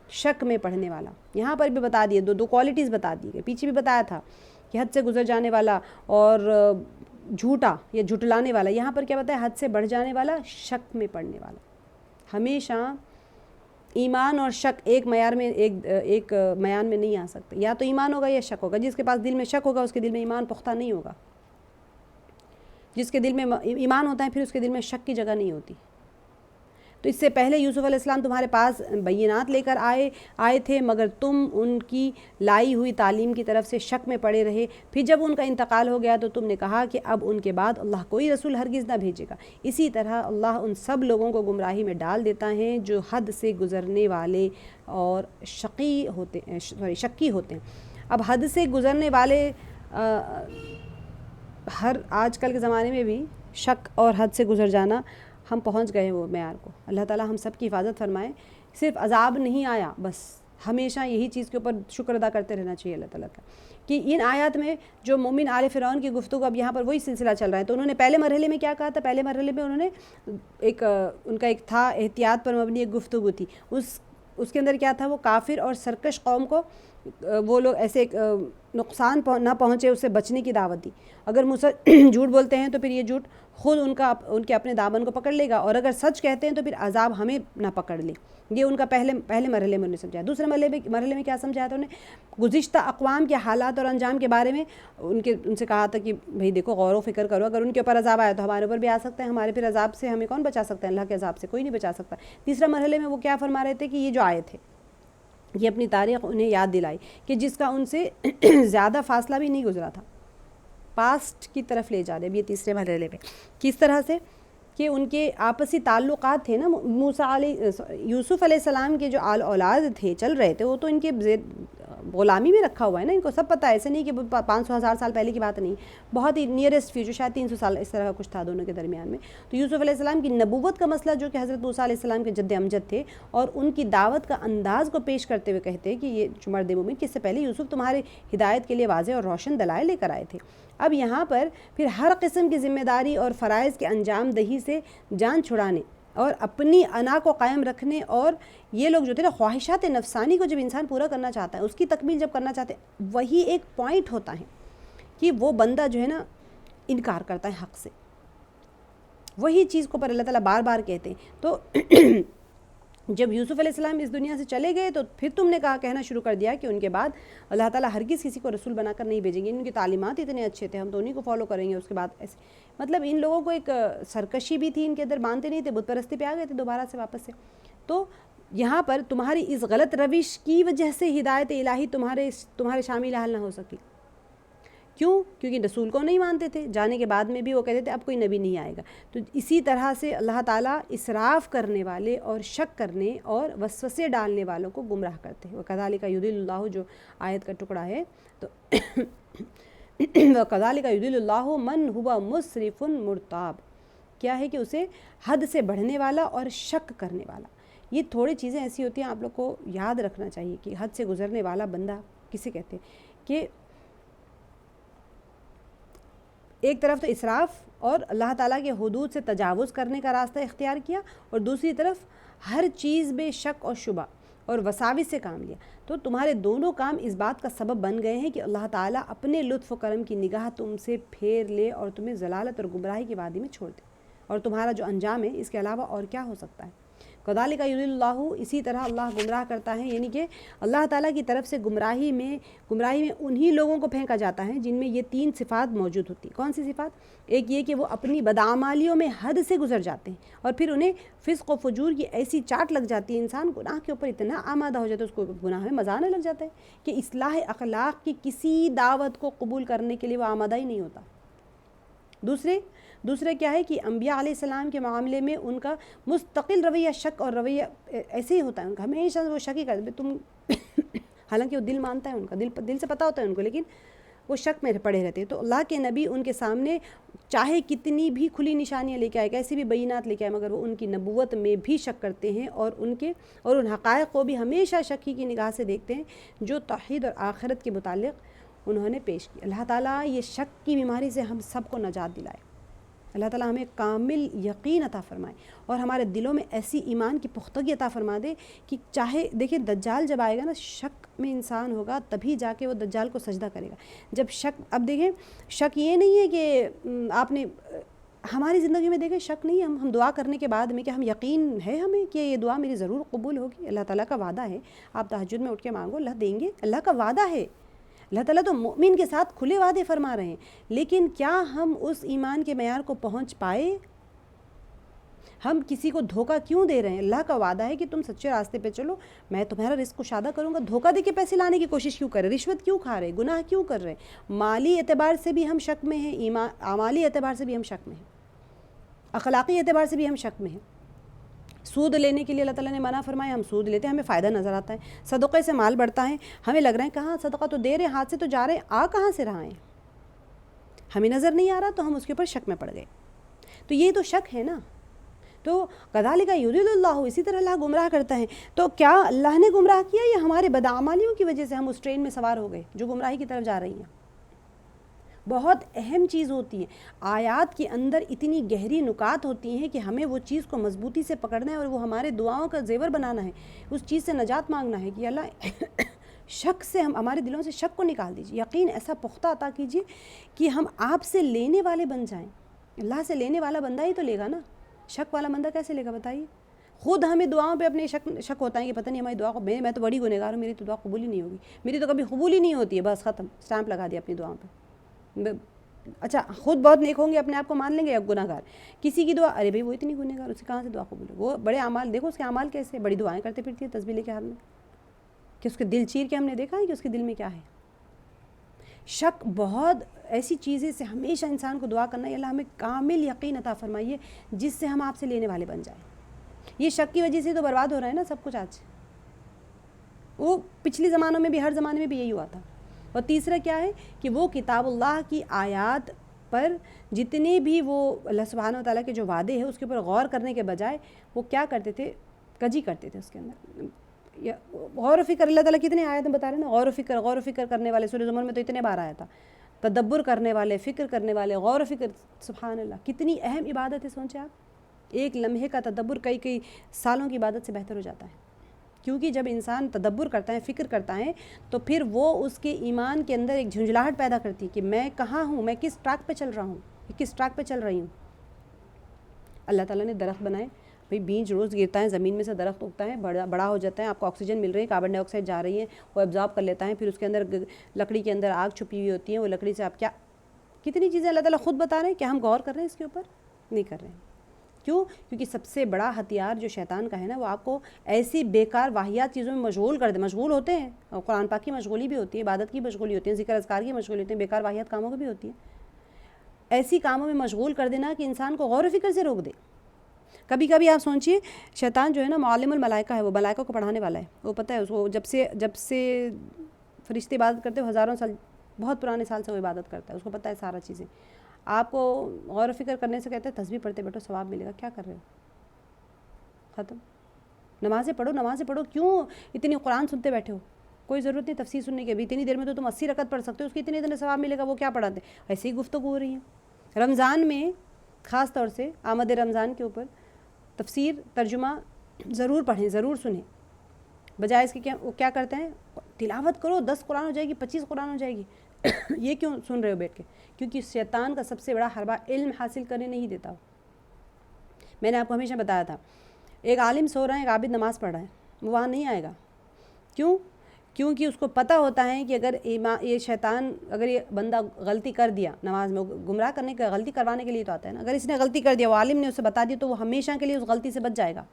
شک میں پڑھنے والا. یہاں پر بھی بتا دیے، دو کوالٹیز بتا دی گئی. پیچھے بھی بتایا تھا کہ حد سے گزر جانے والا اور جھوٹا یا جھٹلانے والا. یہاں پر کیا بتایا؟ حد سے بڑھ جانے والا، شک میں پڑھنے والا. ہمیشہ ایمان اور شک ایک معیار میں، ایک میان میں نہیں آ سکتے. یا تو ایمان ہوگا یا شک ہوگا. جس کے پاس دل میں شک ہوگا اس کے دل میں ایمان پختہ نہیں ہوگا. جس کے دل میں ایمان ہوتا ہے پھر اس کے دل میں شک کی جگہ نہیں ہوتی. تو اس سے پہلے یوسف علیہ السلام تمہارے پاس بینات لے کر آئے تھے، مگر تم ان کی لائی ہوئی تعلیم کی طرف سے شک میں پڑے رہے. پھر جب ان کا انتقال ہو گیا تو تم نے کہا کہ اب ان کے بعد اللہ کوئی رسول ہرگز نہ بھیجے گا. اسی طرح اللہ ان سب لوگوں کو گمراہی میں ڈال دیتا ہے جو حد سے گزرنے والے اور شکی ہوتے ہیں. اب حد سے گزرنے والے ہر آج کل کے زمانے میں بھی شک اور حد سے گزر جانا، ہم پہنچ گئے وہ معیار کو. اللہ تعالیٰ ہم سب کی حفاظت فرمائے. صرف عذاب نہیں آیا، بس ہمیشہ یہی چیز کے اوپر شکر ادا کرتے رہنا چاہیے اللہ تعالیٰ کا کہ ان آیات میں جو مومن آل فرعون کی گفتگو، اب یہاں پر وہی سلسلہ چل رہا ہے. تو انہوں نے پہلے مرحلے میں کیا کہا تھا؟ پہلے مرحلے میں انہوں نے ان کا ایک تھا احتیاط پر مبنی ایک گفتگو تھی. اس کے اندر کیا تھا؟ وہ کافر اور سرکش قوم کو وہ لوگ ایسے نقصان نہ پہنچے اس سے بچنے کی دعوت دی. اگر موسیٰ جھوٹ بولتے ہیں تو پھر یہ جھوٹ خود ان کے اپنے دامن کو پکڑ لے گا, اور اگر سچ کہتے ہیں تو پھر عذاب ہمیں نہ پکڑ لے. یہ ان کا پہلے مرحلے میں انہوں نے سمجھایا. دوسرے مرحلے میں کیا سمجھایا تھا انہیں؟ گزشتہ اقوام کے حالات اور انجام کے بارے میں ان سے کہا تھا کہ بھئی دیکھو غور و فکر کرو, اگر ان کے اوپر عذاب آیا تو ہمارے اوپر بھی آ سکتا ہے, ہمارے پھر عذاب سے ہمیں کون بچا سکتا ہے؟ اللہ کے عذاب سے کوئی نہیں بچا سکتا. تیسرے مرحلے میں وہ کیا فرما رہے تھے کہ یہ جو آئے تھے یہ اپنی تاریخ انہیں یاد دلائی کہ جس کا ان سے زیادہ فاصلہ بھی نہیں گزرا تھا, پاسٹ کی طرف لے جا رہے. اب یہ تیسرے مرحلے میں کس طرح سے کہ ان کے آپسی تعلقات تھے نا, یوسف علیہ السلام کے جو اولاد تھے چل رہے تھے وہ تو ان کے غلامی میں رکھا ہوا ہے نا, ان کو سب پتہ ہے. ایسے نہیں کہ 500,000 سال پہلے کی بات نہیں, بہت ہی نیئرسٹ فیوچر, شاید 300 سال اس طرح کا کچھ تھا دونوں کے درمیان میں. تو یوسف علیہ السلام کی نبوت کا مسئلہ جو کہ حضرت موسیٰ علیہ السلام کے جد امجد تھے, اور ان کی دعوت کا انداز کو پیش کرتے ہوئے کہتے ہیں کہ یہ جو مرد مومن کہ اس سے پہلے یوسف تمہارے ہدایت کے لیے واضح اور روشن دلائل لے کر آئے تھے. اب یہاں پر پھر ہر قسم کی ذمہ داری اور فرائض کے انجام دہی سے جان چھڑانے اور اپنی انا کو قائم رکھنے, اور یہ لوگ جو تھے نا خواہشات نفسانی کو جب انسان پورا کرنا چاہتا ہے, اس کی تکمیل جب کرنا چاہتے ہیں, وہی ایک پوائنٹ ہوتا ہے کہ وہ بندہ جو ہے نا انکار کرتا ہے حق سے. وہی چیز کو پر اللہ تعالیٰ بار بار کہتے ہیں. تو جب یوسف علیہ السلام اس دنیا سے چلے گئے تو پھر تم نے کہنا شروع کر دیا کہ ان کے بعد اللہ تعالیٰ ہرگز کسی کو رسول بنا کر نہیں بھیجیں گے, ان کی تعلیمات اتنے اچھے تھے, ہم تو انہیں کو فالو کریں گے. اس کے بعد ایسے مطلب ان لوگوں کو ایک سرکشی بھی تھی ان کے اندر, مانتے نہیں تھے, بت پرستی پہ آ گئے تھے دوبارہ سے واپس سے. تو یہاں پر تمہاری اس غلط روش کی وجہ سے ہدایت الہی تمہارے شامل حال نہ ہو سکی. کیوں؟ کیونکہ رسول کو نہیں مانتے تھے, جانے کے بعد میں بھی وہ کہتے تھے اب کوئی نبی نہیں آئے گا. تو اسی طرح سے اللہ تعالیٰ اسراف کرنے والے اور شک کرنے اور وسوسے ڈالنے والوں کو گمراہ کرتے ہیں. وَكَذَلِكَ يُضِلُّ اللَّهُ جو آیت کا ٹکڑا ہے, تو وَكَذَلِكَ يُضِلُّ اللَّهُ مَنْ هُوَ مُسْرِفٌ مُرْتَابٌ, کیا ہے کہ اسے حد سے بڑھنے والا اور شک کرنے والا. یہ تھوڑی چیزیں ایسی ہوتی ہیں آپ لوگ کو یاد رکھنا چاہیے کہ حد سے گزرنے والا بندہ کسے کہتے ہیں. کہ ایک طرف تو اسراف اور اللہ تعالیٰ کے حدود سے تجاوز کرنے کا راستہ اختیار کیا, اور دوسری طرف ہر چیز میں شک اور شبہ اور وساوس سے کام لیا. تو تمہارے دونوں کام اس بات کا سبب بن گئے ہیں کہ اللہ تعالیٰ اپنے لطف و کرم کی نگاہ تم سے پھیر لے اور تمہیں ضلالت اور گمراہی کی وادی میں چھوڑ دے, اور تمہارا جو انجام ہے اس کے علاوہ اور کیا ہو سکتا ہے. کذالک یضل اللہ, اسی طرح اللہ گمراہ کرتا ہے, یعنی کہ اللہ تعالیٰ کی طرف سے گمراہی میں انہی لوگوں کو پھینکا جاتا ہے جن میں یہ 3 صفات موجود ہوتی. کون سی صفات؟ ایک یہ کہ وہ اپنی بدعمالیوں میں حد سے گزر جاتے ہیں, اور پھر انہیں فسق و فجور کی ایسی چاٹ لگ جاتی ہے, انسان گناہ کے اوپر اتنا آمادہ ہو جاتا ہے, اس کو گناہ میں مزہ آنے لگ جاتا ہے کہ اصلاح اخلاق کی کسی دعوت کو قبول کرنے کے لیے وہ آمادہ ہی نہیں ہوتا. دوسرے کیا ہے کہ انبیاء علیہ السلام کے معاملے میں ان کا مستقل رویہ شک اور رویہ ایسے ہی ہوتا ہے, ان کا ہمیشہ وہ شک ہی کرتے تم حالانکہ وہ دل مانتا ہے, ان کا دل سے پتہ ہوتا ہے ان کو, لیکن وہ شک میں پڑے رہتے ہیں. تو اللہ کے نبی ان کے سامنے چاہے کتنی بھی کھلی نشانیاں لے کے آئے, کیسی بھی بینات لے کے آئے, مگر وہ ان کی نبوت میں بھی شک کرتے ہیں, اور ان حقائق کو بھی ہمیشہ شکی کی نگاہ سے دیکھتے ہیں جو توحید اور آخرت کے متعلق انہوں نے پیش کی. اللہ تعالیٰ یہ شک کی بیماری سے ہم سب کو نجات دلائے. اللہ تعالیٰ ہمیں کامل یقین عطا فرمائے, اور ہمارے دلوں میں ایسی ایمان کی پختگی عطا فرما دے کہ چاہے دیکھیں دجال جب آئے گا نا, شک میں انسان ہوگا تبھی جا کے وہ دجال کو سجدہ کرے گا. جب شک, اب دیکھیں شک یہ نہیں ہے کہ آپ نے ہماری زندگی میں دیکھیں شک نہیں ہے, ہم دعا کرنے کے بعد میں کہ ہم یقین ہے ہمیں کہ یہ دعا میری ضرور قبول ہوگی. اللہ تعالیٰ کا وعدہ ہے, آپ تہجد میں اٹھ کے مانگو اللہ دیں گے, اللہ کا وعدہ ہے. اللہ تعالیٰ تو مؤمن کے ساتھ کھلے وعدے فرما رہے ہیں, لیکن کیا ہم اس ایمان کے معیار کو پہنچ پائے؟ ہم کسی کو دھوکہ کیوں دے رہے ہیں؟ اللہ کا وعدہ ہے کہ تم سچے راستے پہ چلو, میں تمہارا رزق کشادہ کروں گا. دھوکہ دے کے پیسے لانے کی کوشش کیوں کر رہے, رشوت کیوں کھا رہے, گناہ کیوں کر رہے؟ مالی اعتبار سے بھی ہم شک میں ہیں, اعمالی اعتبار سے بھی ہم شک میں ہیں, اخلاقی اعتبار سے بھی ہم شک میں ہیں. سود لینے کے لیے اللہ تعالیٰ نے منع فرمایا, ہم سود لیتے ہیں, ہمیں فائدہ نظر آتا ہے. صدقے سے مال بڑھتا ہے, ہمیں لگ رہا ہے کہاں صدقہ تو دے رہے ہیں, ہاتھ سے تو جا رہے ہیں, آ کہاں سے رہا ہے, ہمیں نظر نہیں آ رہا, تو ہم اس کے اوپر شک میں پڑ گئے. تو یہ تو شک ہے نا. تو کذالک یضل اللہ, اسی طرح اللہ گمراہ کرتا ہے. تو کیا اللہ نے گمراہ کیا یا ہمارے بدعمالیوں کی وجہ سے ہم اس ٹرین میں سوار ہو گئے جو گمراہی کی طرف جا رہی ہیں؟ بہت اہم چیز ہوتی ہے. آیات کے اندر اتنی گہری نکات ہوتی ہیں کہ ہمیں وہ چیز کو مضبوطی سے پکڑنا ہے, اور وہ ہمارے دعاؤں کا زیور بنانا ہے, اس چیز سے نجات مانگنا ہے کہ اللہ شک سے ہمارے دلوں سے شک کو نکال دیجیے، یقین ایسا پختہ عطا کیجیے کہ ہم آپ سے لینے والے بن جائیں۔ اللہ سے لینے والا بندہ ہی تو لے گا نا، شک والا بندہ کیسے لے گا بتائیے؟ خود ہمیں دعاؤں پہ اپنے شک ہوتا ہے کہ پتہ نہیں ہماری دعا کو، میں تو بڑی گنہگار ہوں، میری تو دعا قبول ہی نہیں ہوگی، میری تو کبھی قبول ہی نہیں ہوتی ہے، بس ختم، اسٹامپ لگا دیا اپنی دعاؤں پہ۔ اچھا خود بہت نیک ہوں گے، اپنے آپ کو مان لیں گے اب گنہگار، کسی کی دعا ارے بھائی وہ اتنی گنہگار، اس سے کہاں سے دعا قبول ہے؟ وہ بڑے اعمال دیکھو، اس کے اعمال کیسے، بڑی دعائیں کرتے پھرتی ہے تسبیح لے کے ہاتھ میں، کہ اس کے دل چیر کے ہم نے دیکھا ہے کہ اس کے دل میں کیا ہے۔ شک بہت ایسی چیز ہے، اس سے ہمیشہ انسان کو دعا کرنا ہے، اللہ ہمیں کامل یقین عطا فرمائیے جس سے ہم آپ سے لینے والے بن جائیں۔ یہ شک کی وجہ سے تو برباد ہو رہا ہے نا سب کچھ آج، وہ پچھلی زمانوں میں بھی، ہر زمانے میں بھی یہی ہوا تھا۔ اور تیسرا کیا ہے کہ وہ کتاب اللہ کی آیات پر جتنے بھی وہ اللہ سبحانہ و تعالیٰ کے جو وعدے ہیں اس کے اوپر غور کرنے کے بجائے وہ کیا کرتے تھے، کجی کرتے تھے اس کے اندر۔ غور و فکر، اللہ تعالیٰ کتنے آیات میں بتا رہے ہیں نا، غور و فکر کرنے والے، سورہ زمر میں تو اتنے بار آیا تھا، تدبر کرنے والے، فکر کرنے والے، غور و فکر، سبحان اللہ کتنی اہم عبادت ہے، سوچیں آپ، ایک لمحے کا تدبر کئی سالوں کی عبادت سے بہتر ہو جاتا ہے، کیونکہ جب انسان تدبر کرتا ہے، فکر کرتا ہے، تو پھر وہ اس کے ایمان کے اندر ایک جھنجھلاہٹ پیدا کرتی ہے کہ میں کہاں ہوں، میں کس ٹریک پہ چل رہا ہوں، کس ٹریک پہ چل رہی ہوں۔ اللہ تعالیٰ نے درخت بنائے، بھئی بیج روز گرتا ہے زمین میں سے، درخت اگتا ہے، بڑا ہو جاتا ہے، آپ کو آکسیجن مل رہی ہے، کاربن ڈائی آکسائڈ جا رہی ہے، وہ ایبزارب کر لیتا ہے، پھر اس کے اندر لکڑی کے اندر آگ چھپی ہوئی ہوتی ہے، وہ لکڑی سے آپ کیا کتنی چیزیں اللہ تعالیٰ خود بتا رہے ہیں، کیا ہم غور کر رہے ہیں اس کے اوپر؟ نہیں کر رہے ہیں۔ کیوں؟ کیونکہ سب سے بڑا ہتھیار جو شیطان کا ہے نا، وہ آپ کو ایسی بیکار واہیات چیزوں میں مشغول ہوتے ہیں، اور قرآن پاک کی مشغولی بھی ہوتی ہے، عبادت کی مشغولی ہوتی ہے، ذکر اذکار کی مشغولی ہوتی ہے، بیکار واہیات کاموں کی بھی ہوتی ہے۔ ایسی کاموں میں مشغول کر دینا کہ انسان کو غور و فکر سے روک دے۔ کبھی کبھی آپ سوچئے، شیطان جو ہے نا معلم الملائکہ ہے، وہ ملائکہ کو پڑھانے والا ہے، وہ پتہ ہے اس کو جب سے فرشتے عبادت کرتے ہیں، ہزاروں سال، بہت پرانے سال سے وہ عبادت کرتا ہے، اس کو پتہ ہے سارا چیزیں۔ آپ کو غور و فکر کرنے سے کہتے ہیں تسبیح پڑھتے بیٹھو ثواب ملے گا، کیا کر رہے ہو؟ ختم۔ نمازیں پڑھو، کیوں اتنی قرآن سنتے بیٹھے ہو؟ کوئی ضرورت نہیں تفسیر سننے کی، ابھی اتنی دیر میں تو تم 80 رکعت پڑھ سکتے ہو، اس کی اتنے ثواب ملے گا، وہ کیا پڑھاتے ہیں؟ ایسے ہی گفتگو ہو رہی ہے۔ رمضان میں خاص طور سے آمد رمضان کے اوپر تفسیر ترجمہ ضرور پڑھیں، ضرور سنیں، بجائے اس کے وہ کیا کرتے ہیں، تلاوت کرو، 10 قرآن ہو جائے گی، 25 قرآن ہو جائے گی، یہ کیوں سن رہے ہو بیٹھ کے؟ کیونکہ شیطان کا سب سے بڑا حربہ علم حاصل کرنے نہیں دیتا۔ میں نے آپ کو ہمیشہ بتایا تھا، ایک عالم سو رہا ہے، ایک عابد نماز پڑھ رہا ہے، وہ وہاں نہیں آئے گا۔ کیوں؟ کیونکہ اس کو پتہ ہوتا ہے کہ اگر یہ شیطان، اگر یہ بندہ غلطی کر دیا نماز میں، گمراہ کرنے کا، غلطی کروانے کے لیے تو آتا ہے نا، اگر اس نے غلطی کر دیا، وہ عالم نے اسے بتا دی، تو وہ ہمیشہ کے لیے اس غلطی سے بچ جائے گا۔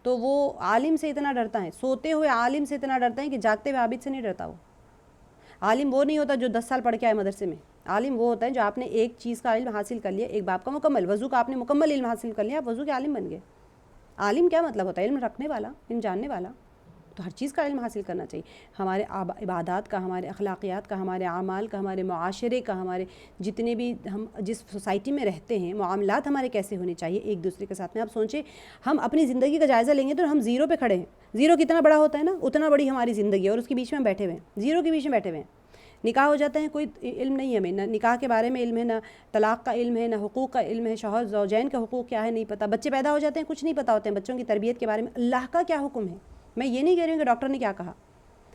تو وہ عالم سے اتنا ڈرتا ہے، سوتے ہوئے عالم سے اتنا ڈرتا ہے کہ جاگتے ہوئے عابد سے نہیں ڈرتا۔ وہ عالم وہ نہیں ہوتا جو 10 سال پڑھ کے آئے مدرسے میں، عالم وہ ہوتا ہے جو آپ نے ایک چیز کا علم حاصل کر لیا، ایک باب کا مکمل، وضو کا آپ نے مکمل علم حاصل کر لیا، آپ وضو کے عالم بن گئے۔ عالم کیا مطلب ہوتا ہے؟ علم رکھنے والا، علم جاننے والا۔ تو ہر چیز کا علم حاصل کرنا چاہیے، ہمارے عبادات کا، ہمارے اخلاقیات کا، ہمارے اعمال کا، ہمارے معاشرے کا، ہمارے جتنے بھی ہم جس سوسائٹی میں رہتے ہیں، معاملات ہمارے کیسے ہونے چاہیے ایک دوسرے کے ساتھ میں۔ آپ سوچیں، ہم اپنی زندگی کا جائزہ لیں گے تو ہم زیرو پہ کھڑے ہیں، زیرو کتنا بڑا ہوتا ہے نا، اتنا بڑی ہماری زندگی ہے، اور اس کے بیچ میں ہم بیٹھے ہوئے ہیں، زیرو کے بیچ میں بیٹھے ہوئے ہیں۔ نکاح ہو جاتا ہے، کوئی علم نہیں ہے ہمیں، نہ نکاح کے بارے میں علم ہے، نہ طلاق کا علم ہے، نہ حقوق کا علم ہے، شوہر زوجین کا حقوق کیا ہے نہیں پتہ، بچے پیدا ہو جاتے ہیں، کچھ نہیں پتہ ہوتے ہیں بچوں کی تربیت کے بارے میں، اللہ کا کیا حکم ہے۔ میں یہ نہیں کہہ رہی ہوں کہ ڈاکٹر نے کیا کہا،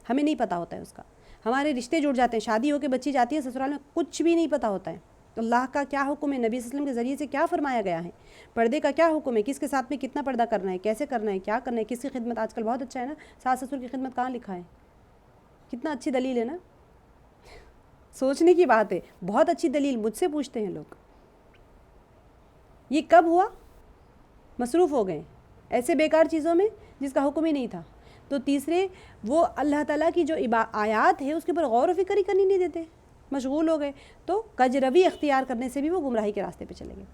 ہمیں نہیں پتہ ہوتا ہے اس کا۔ ہمارے رشتے جڑ جاتے ہیں، شادی ہو کے بچی جاتی ہے سسرال میں، کچھ بھی نہیں پتہ ہوتا ہے۔ تو اللہ کا کیا حکم ہے، نبی صلی اللہ علیہ وسلم کے ذریعے سے کیا فرمایا گیا ہے، پردے کا کیا حکم ہے، کس کے ساتھ میں کتنا پردہ کرنا ہے، کیسے کرنا ہے، کیا کرنا ہے، کس کی خدمت۔ آج کل بہت اچھا ہے نا، ساس سسر کی خدمت کہاں لکھا ہے، کتنا اچھی دلیل ہے نا، سوچنے کی بات ہے، بہت اچھی دلیل، مجھ سے پوچھتے ہیں لوگ، یہ کب ہوا؟ مصروف ہو گئے ایسے بیکار چیزوں میں جس کا حکم ہی نہیں تھا۔ تو تیسرے، وہ اللہ تعالیٰ کی جو آیات ہے اس کے اوپر غور و فکر ہی کرنی نہیں دیتے، مشغول ہو گئے، تو کج روی اختیار کرنے سے بھی وہ گمراہی کے راستے پہ چلے گئے۔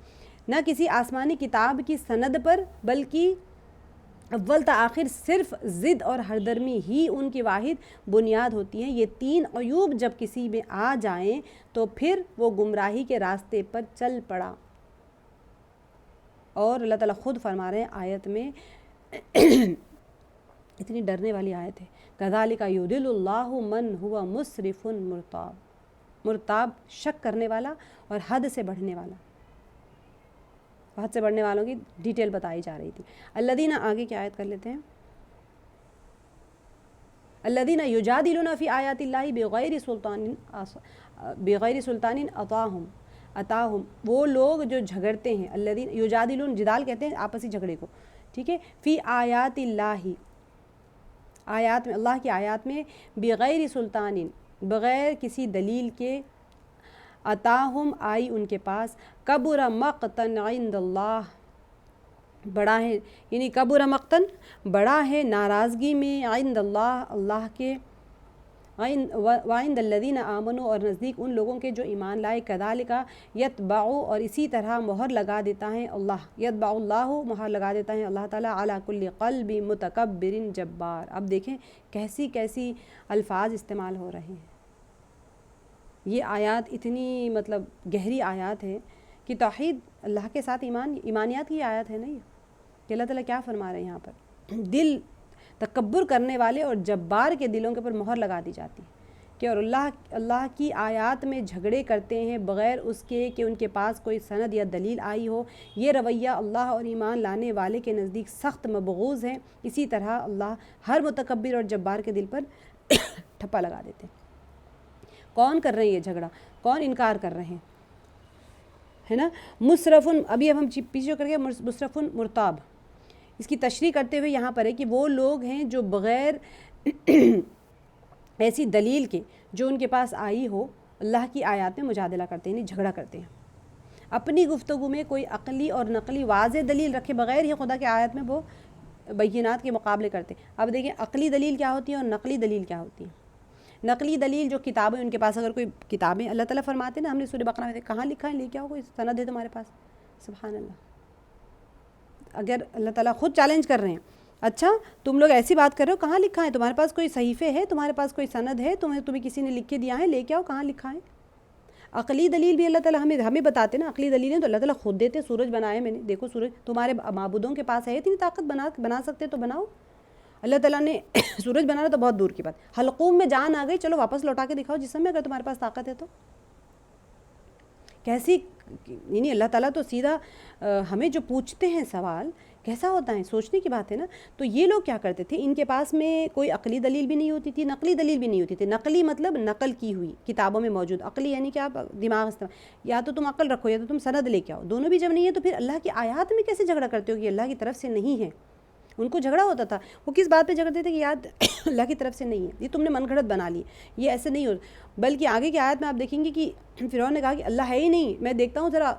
نہ کسی آسمانی کتاب کی سند پر، بلکہ اول تا آخر صرف ضد اور ہردرمی ہی ان کی واحد بنیاد ہوتی ہے۔ یہ 3 عیوب جب کسی میں آ جائیں تو پھر وہ گمراہی کے راستے پر چل پڑا۔ اور اللہ تعالیٰ خود فرما رہے ہیں آیت میں، اتنی ڈرنے والی آیت ہے، کذالک یضل اللہ من ہوا مسرف مرتاب، شک کرنے والا اور حد سے بڑھنے والا۔ حد سے بڑھنے والوں کی ڈیٹیل بتائی جا رہی تھی۔ الذین، آگے کی آیت کر لیتے ہیں، الذین یجادلون فی آیات اللہ بغیر سلطان عطاہم، وہ لوگ جو جھگڑتے ہیں، الذین یجادلون، جدال کہتے ہیں آپسی جھگڑے کو، ٹھیک ہے، فی آیات اللہ، آیات میں، اللہ کی آیات میں، بغیر سلطان، بغیر کسی دلیل کے، عطاہم، آئی ان کے پاس، کبر مقتن عند اللہ، بڑا ہے، یعنی کبر مقتن، بڑا ہے ناراضگی میں، عند اللہ، اللہ کے، وعند الذین آمنوا، اور نزدیک ان لوگوں کے جو ایمان لائے، کذالک یتبع، اور اسی طرح مہر لگا دیتا ہے اللہ، یتبع اللہ، مہر لگا دیتا ہے اللہ تعالیٰ، علی کل قلب متکبر جبار۔ اب دیکھیں کیسی کیسی الفاظ استعمال ہو رہے ہیں، یہ آیات اتنی مطلب گہری آیات ہے کہ توحید، اللہ کے ساتھ ایمانیات کی آیات ہے نا یہ، کہ اللہ تعالیٰ کیا فرما رہے ہیں یہاں پر، دل تکبر کرنے والے اور جبار کے دلوں کے اوپر مہر لگا دی جاتی ہے کہ اور اللہ کی آیات میں جھگڑے کرتے ہیں بغیر اس کے کہ ان کے پاس کوئی سند یا دلیل آئی ہو، یہ رویہ اللہ اور ایمان لانے والے کے نزدیک سخت مبغوض ہے۔ اسی طرح اللہ ہر متکبر اور جبار کے دل پر ٹھپا لگا دیتے ہیں۔ کون کر رہے ہیں یہ جھگڑا، کون انکار کر رہے ہیں، ہے نا، مسرفن، ابھی اب ہم پیچھے کر کے مسرفن مرتاب، اس کی تشریح کرتے ہوئے یہاں پر ہے کہ وہ لوگ ہیں جو بغیر ایسی دلیل کے جو ان کے پاس آئی ہو اللہ کی آیات میں مجادلہ کرتے ہیں، یعنی جھگڑا کرتے ہیں، اپنی گفتگو میں کوئی عقلی اور نقلی واضح دلیل رکھے بغیر ہی خدا کی آیات میں وہ بینات کے مقابلے کرتے ہیں۔ اب دیکھیں عقلی دلیل کیا ہوتی ہے اور نقلی دلیل کیا ہوتی ہے۔ نقلی دلیل جو کتابیں ان کے پاس، اگر کوئی کتابیں اللہ تعالیٰ فرماتے ہیں نا، ہم نے سورہ بقرہ میں کہاں لکھا ہے، لے کے آؤ، کوئی سند ہے تمہارے پاس، سبحان اللہ، اگر اللہ تعالیٰ خود چیلنج کر رہے ہیں، اچھا تم لوگ ایسی بات کر رہے ہو، کہاں لکھا ہے تمہارے پاس، کوئی صحیفے ہے تمہارے پاس، کوئی سند ہے تمہیں کسی نے لکھ کے دیا ہے، لے کے آؤ، کہاں لکھا ہے۔ عقلی دلیل بھی اللہ تعالیٰ ہمیں بتاتے نا، عقلی دلیلیں تو اللہ تعالیٰ خود دیتے، سورج بنایا میں نے، دیکھو سورج تمہارے معبودوں کے پاس ہے اتنی طاقت، بنا سکتے تو بناؤ۔ اللہ تعالیٰ نے سورج بنانا تو بہت دور کی بات، حلقوم میں جان آ گئی، چلو واپس لوٹا کے دکھاؤ جسم میں، اگر تمہارے پاس طاقت ہے تو۔ کیسی، یعنی اللہ تعالیٰ تو سیدھا ہمیں جو پوچھتے ہیں سوال کیسا ہوتا ہے، سوچنے کی بات ہے نا۔ تو یہ لوگ کیا کرتے تھے، ان کے پاس میں کوئی عقلی دلیل بھی نہیں ہوتی تھی، نقلی دلیل بھی نہیں ہوتی تھی۔ نقلی مطلب نقل کی ہوئی کتابوں میں موجود، عقلی یعنی کہ آپ دماغ استعمال، یا تو تم عقل رکھو یا تو تم سند لے کے آؤ، دونوں بھی جب نہیں ہے تو پھر اللہ کی آیات میں کیسے جھگڑا کرتے ہو کہ اللہ کی طرف سے نہیں ہے۔ ان کو جھگڑا ہوتا تھا، وہ کس بات پہ جھگڑتے تھے کہ یاد اللہ کی طرف سے نہیں ہے، یہ تم نے من گھڑت بنا لی، یہ ایسے نہیں ہو۔ بلکہ آگے کی آیت میں آپ دیکھیں گے کہ فرعون نے کہا کہ اللہ ہے ہی نہیں، میں دیکھتا ہوں ذرا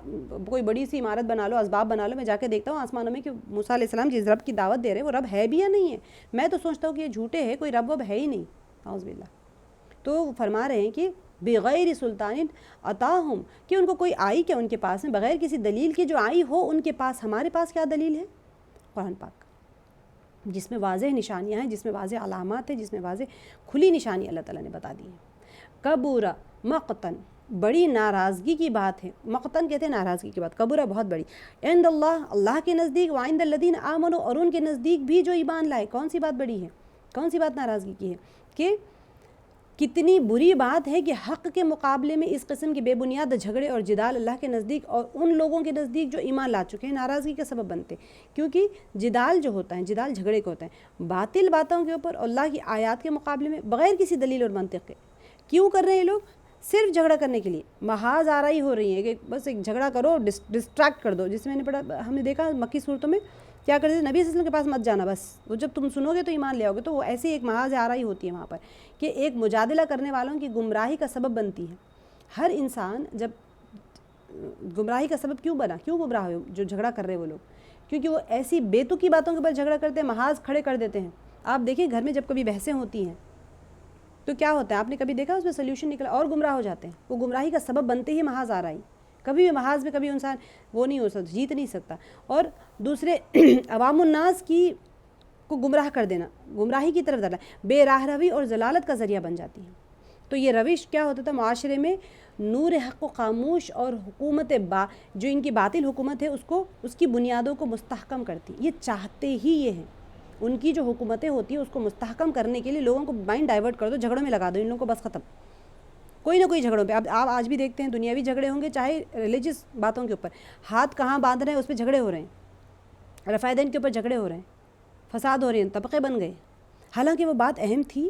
کوئی بڑی سی عمارت بنا لو، اسباب بنا لو، میں جا کے دیکھتا ہوں آسمانوں میں کہ موسیٰ علیہ السلام جس رب کی دعوت دے رہے وہ رب ہے بھی یا نہیں ہے، میں تو سوچتا ہوں کہ یہ جھوٹے ہے، کوئی رب وب ہے ہی نہیں، اعوذ باللہ۔ تو وہ فرما رہے ہیں کہ بغیر سلطان عطاہم، کہ ان کو کوئی آئی کیا ان کے پاس میں، بغیر کسی دلیل کے جو آئی ہو ان کے پاس، ہمارے پاس کیا دلیل ہے، قرآن پاک، جس میں واضح نشانیاں ہیں، جس میں واضح علامات ہیں، جس میں واضح کھلی نشانی اللہ تعالیٰ نے بتا دی ہے۔ کبورا مقتن، بڑی ناراضگی کی بات ہے، مقتن کہتے ہیں ناراضگی کی بات، کبورا بہت بڑی، عند اللہ، اللہ کے نزدیک، وعند الذین آمنوا، اور ان کے نزدیک بھی جو ایمان لائے۔ کون سی بات بڑی ہے، کون سی بات ناراضگی کی ہے، کہ کتنی بری بات ہے کہ حق کے مقابلے میں اس قسم کے بے بنیاد جھگڑے اور جدال اللہ کے نزدیک اور ان لوگوں کے نزدیک جو ایمان لا چکے ہیں ناراضگی کا سبب بنتے، کیونکہ جدال جو ہوتا ہے، جدال جھگڑے کو ہوتا ہے باطل باتوں کے اوپر اللہ کی آیات کے مقابلے میں بغیر کسی دلیل اور منطق کے۔ کیوں کر رہے ہیں لوگ؟ صرف جھگڑا کرنے کے لیے، محاذ آرائی ہو رہی ہے کہ بس ایک جھگڑا کرو، ڈسٹریکٹ کر دو، جس میں نے پڑھا، ہم نے دیکھا مکی صورتوں میں کیا کرتے تھے، نبی صلی اللہ علیہ وسلم کے پاس مت جانا، بس وہ جب تم سنو گے تو ایمان لے آؤ گے، تو وہ ایسی ایک محاذ آرائی ہوتی ہے وہاں پر کہ ایک مجادلہ کرنے والوں کی گمراہی کا سبب بنتی ہے۔ ہر انسان جب گمراہی کا سبب کیوں بنا، کیوں گمراہ ہوئے جو جھگڑا کر رہے وہ لوگ، کیونکہ وہ ایسی بے تکی باتوں کے اوپر جھگڑا کرتے ہیں، محاذ کھڑے کر دیتے ہیں۔ آپ دیکھیں گھر میں جب کبھی بحثیں ہوتی ہیں تو کیا ہوتا ہے، آپ نے کبھی دیکھا اس میں سلیوشن نکلا اور گمراہ ہو جاتے ہیں، وہ گمراہی کا سبب بنتے ہی محاذ آرائی، کبھی بھی محاذ میں کبھی انسان وہ نہیں ہو سکتا، جیت نہیں سکتا، اور دوسرے عوام الناس کی کو گمراہ کر دینا، گمراہی کی طرف ڈالا، بے راہ روی اور ضلالت کا ذریعہ بن جاتی ہے۔ تو یہ روش کیا ہوتا تھا معاشرے میں، نور حق کو خاموش اور حکومت جو ان کی باطل حکومت ہے اس کی بنیادوں کو مستحکم کرتی، یہ چاہتے ہی یہ ہیں، ان کی جو حکومتیں ہوتی ہیں اس کو مستحکم کرنے کے لیے لوگوں کو مائنڈ ڈائیورٹ کر دو، جھگڑوں میں لگا دو ان لوگوں کو، بس ختم، کوئی نہ کوئی جھگڑوں پہ۔ اب آپ آج بھی دیکھتے ہیں دنیاوی جھگڑے ہوں گے چاہے ریلیجس باتوں کے اوپر، ہاتھ کہاں باندھ رہے ہیں اس پہ جھگڑے ہو رہے ہیں، رفائدین کے اوپر جھگڑے ہو رہے ہیں، فساد ہو رہے ہیں، طبقے بن گئے، حالانکہ وہ بات اہم تھی،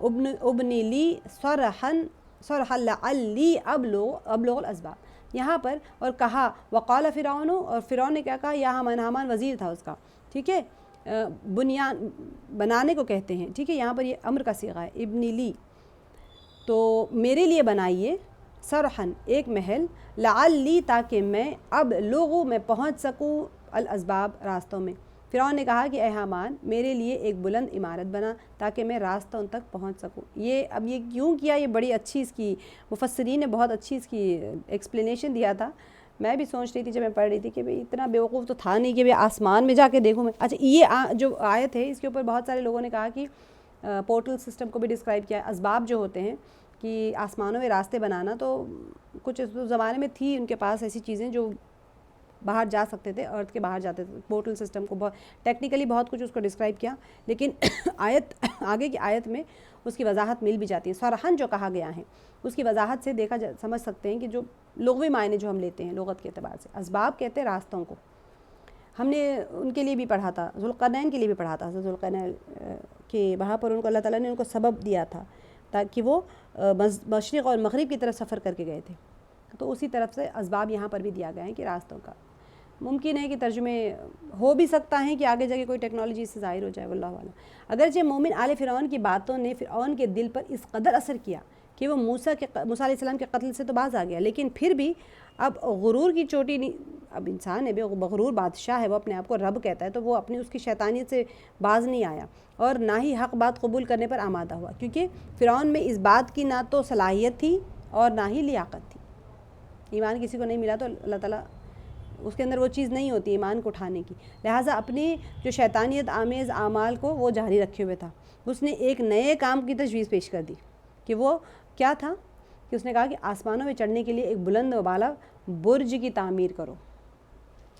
ابنی لی صرحن لعلی ابلغ الاسباب، یہاں پر اور کہا وقال فرعون، اور فرعون نے کیا کہا، یا حامان وزیر تھا اس کا، ٹھیک ہے، بنیان بنانے کو کہتے ہیں، ٹھیک ہے، یہاں پر یہ امر کا صیغہ ہے، ابنی لی، تو میرے لیے بنائیے، صرحن ایک محل، لعلی تاکہ میں اب لوگوں میں پہنچ سکوں، الاسباب راستوں میں۔ فرعون نے کہا کہ اے حامان میرے لیے ایک بلند عمارت بنا تاکہ میں راستوں تک پہنچ سکوں۔ اب یہ کیوں کیا، یہ بڑی اچھی اس کی مفسرین نے بہت اچھی اس کی ایکسپلینیشن دیا تھا۔ میں بھی سوچ رہی تھی جب میں پڑھ رہی تھی کہ بھئی اتنا بیوقوف تو تھا نہیں کہ بھئی آسمان میں جا کے دیکھوں میں۔ اچھا یہ جو آیت ہے اس کے اوپر بہت سارے لوگوں نے کہا کہ پورٹل سسٹم کو بھی ڈسکرائب کیا ہے، اسباب جو ہوتے ہیں کہ آسمانوں میں راستے بنانا، تو کچھ اس زمانے میں تھی ان کے پاس ایسی چیزیں جو باہر جا سکتے تھے، ارتھ کے باہر جاتے تھے، پورٹل سسٹم کو بہت ٹیکنیکلی بہت کچھ اس کو ڈسکرائب کیا، لیکن آیت آگے کی آیت میں اس کی وضاحت مل بھی جاتی ہے۔ صرحن جو کہا گیا ہے اس کی وضاحت سے سمجھ سکتے ہیں کہ جو لغوی معنی جو ہم لیتے ہیں لغت کے اعتبار سے، اسباب کہتے ہیں راستوں کو۔ ہم نے ان کے لیے بھی پڑھا تھا، ذوالقرنین کے لیے بھی پڑھا تھا، ذوالقرنین کہ وہاں پر ان کو اللہ تعالیٰ نے ان کو سبب دیا تھا تاکہ وہ مشرق اور مغرب کی طرف سفر کر کے گئے تھے، تو اسی طرف سے اسباب یہاں پر بھی دیا گیا ہے کہ راستوں کا۔ ممکن ہے کہ ترجمے ہو بھی سکتا ہے کہ آگے جا کے کوئی ٹیکنالوجی اس سے ظاہر ہو جائے، واللہ اعلم۔ اگرچہ مومن آل فرعون کی باتوں نے فرعون کے دل پر اس قدر اثر کیا کہ وہ موسیٰ علیہ السلام کے قتل سے تو باز آ گیا، لیکن پھر بھی اب غرور کی چوٹی نہیں، اب انسان ہے بغرور بادشاہ ہے، وہ اپنے آپ کو رب کہتا ہے، تو وہ اپنی اس کی شیطانیت سے باز نہیں آیا اور نہ ہی حق بات قبول کرنے پر آمادہ ہوا، کیونکہ فرعون میں اس بات کی نہ تو صلاحیت تھی اور نہ ہی لیاقت تھی۔ ایمان کسی کو نہیں ملا تو اللہ تعالیٰ اس کے اندر وہ چیز نہیں ہوتی ایمان کو اٹھانے کی، لہٰذا اپنی جو شیطانیت آمیز اعمال کو وہ جاری رکھے ہوئے تھا۔ اس نے ایک نئے کام کی تجویز پیش کر دی کہ وہ کیا تھا کہ اس نے کہا کہ آسمانوں میں چڑھنے کے لیے ایک بلند و بالا برج کی تعمیر کرو،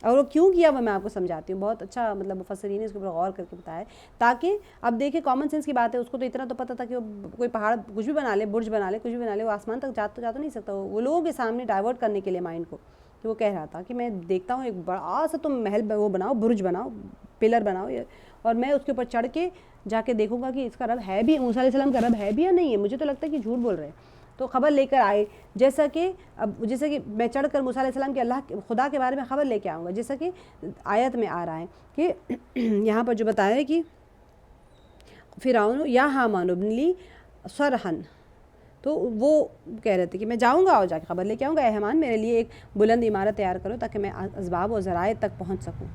اور وہ کیوں کیا وہ میں آپ کو سمجھاتی ہوں، بہت اچھا مطلب مفسرین نے اس کے اوپر غور کر کے بتایا، تاکہ اب دیکھیں کامن سینس کی بات ہے، اس کو تو اتنا تو پتہ تھا کہ وہ کوئی پہاڑ کچھ بھی بنا لے، برج بنا لے، کچھ بھی بنا لے، وہ آسمان تک جا تو نہیں سکتا، وہ لوگوں کے سامنے ڈائیورٹ کرنے کے لیے مائنڈ کو، کہ وہ کہہ رہا تھا کہ میں دیکھتا ہوں ایک بڑا سا تم محل وہ بناؤ، برج بناؤ، پلر بناؤ، اور میں اس کے اوپر چڑھ کے جا کے دیکھوں گا کہ اس کا رب ہے بھی، موسیٰ علیہ السلام کا رب ہے بھی یا نہیں ہے، مجھے تو لگتا ہے کہ جھوٹ بول رہے ہیں۔ تو خبر لے کر آئے، جیسا کہ میں چڑھ کر موسیٰ علیہ السلام کے خدا کے بارے میں خبر لے کے آؤں گا، جیسا کہ آیت میں آ رہا ہے کہ یہاں پر جو بتایا ہے کہ فرعون یا حامان ابن لی صرحن، تو وہ کہہ رہے تھے کہ میں جاؤں گا اور جا کے خبر لے کے آؤں گا، اے حامان میرے لیے ایک بلند عمارت تیار کرو تاکہ میں اسباب و ذرائع تک پہنچ سکوں۔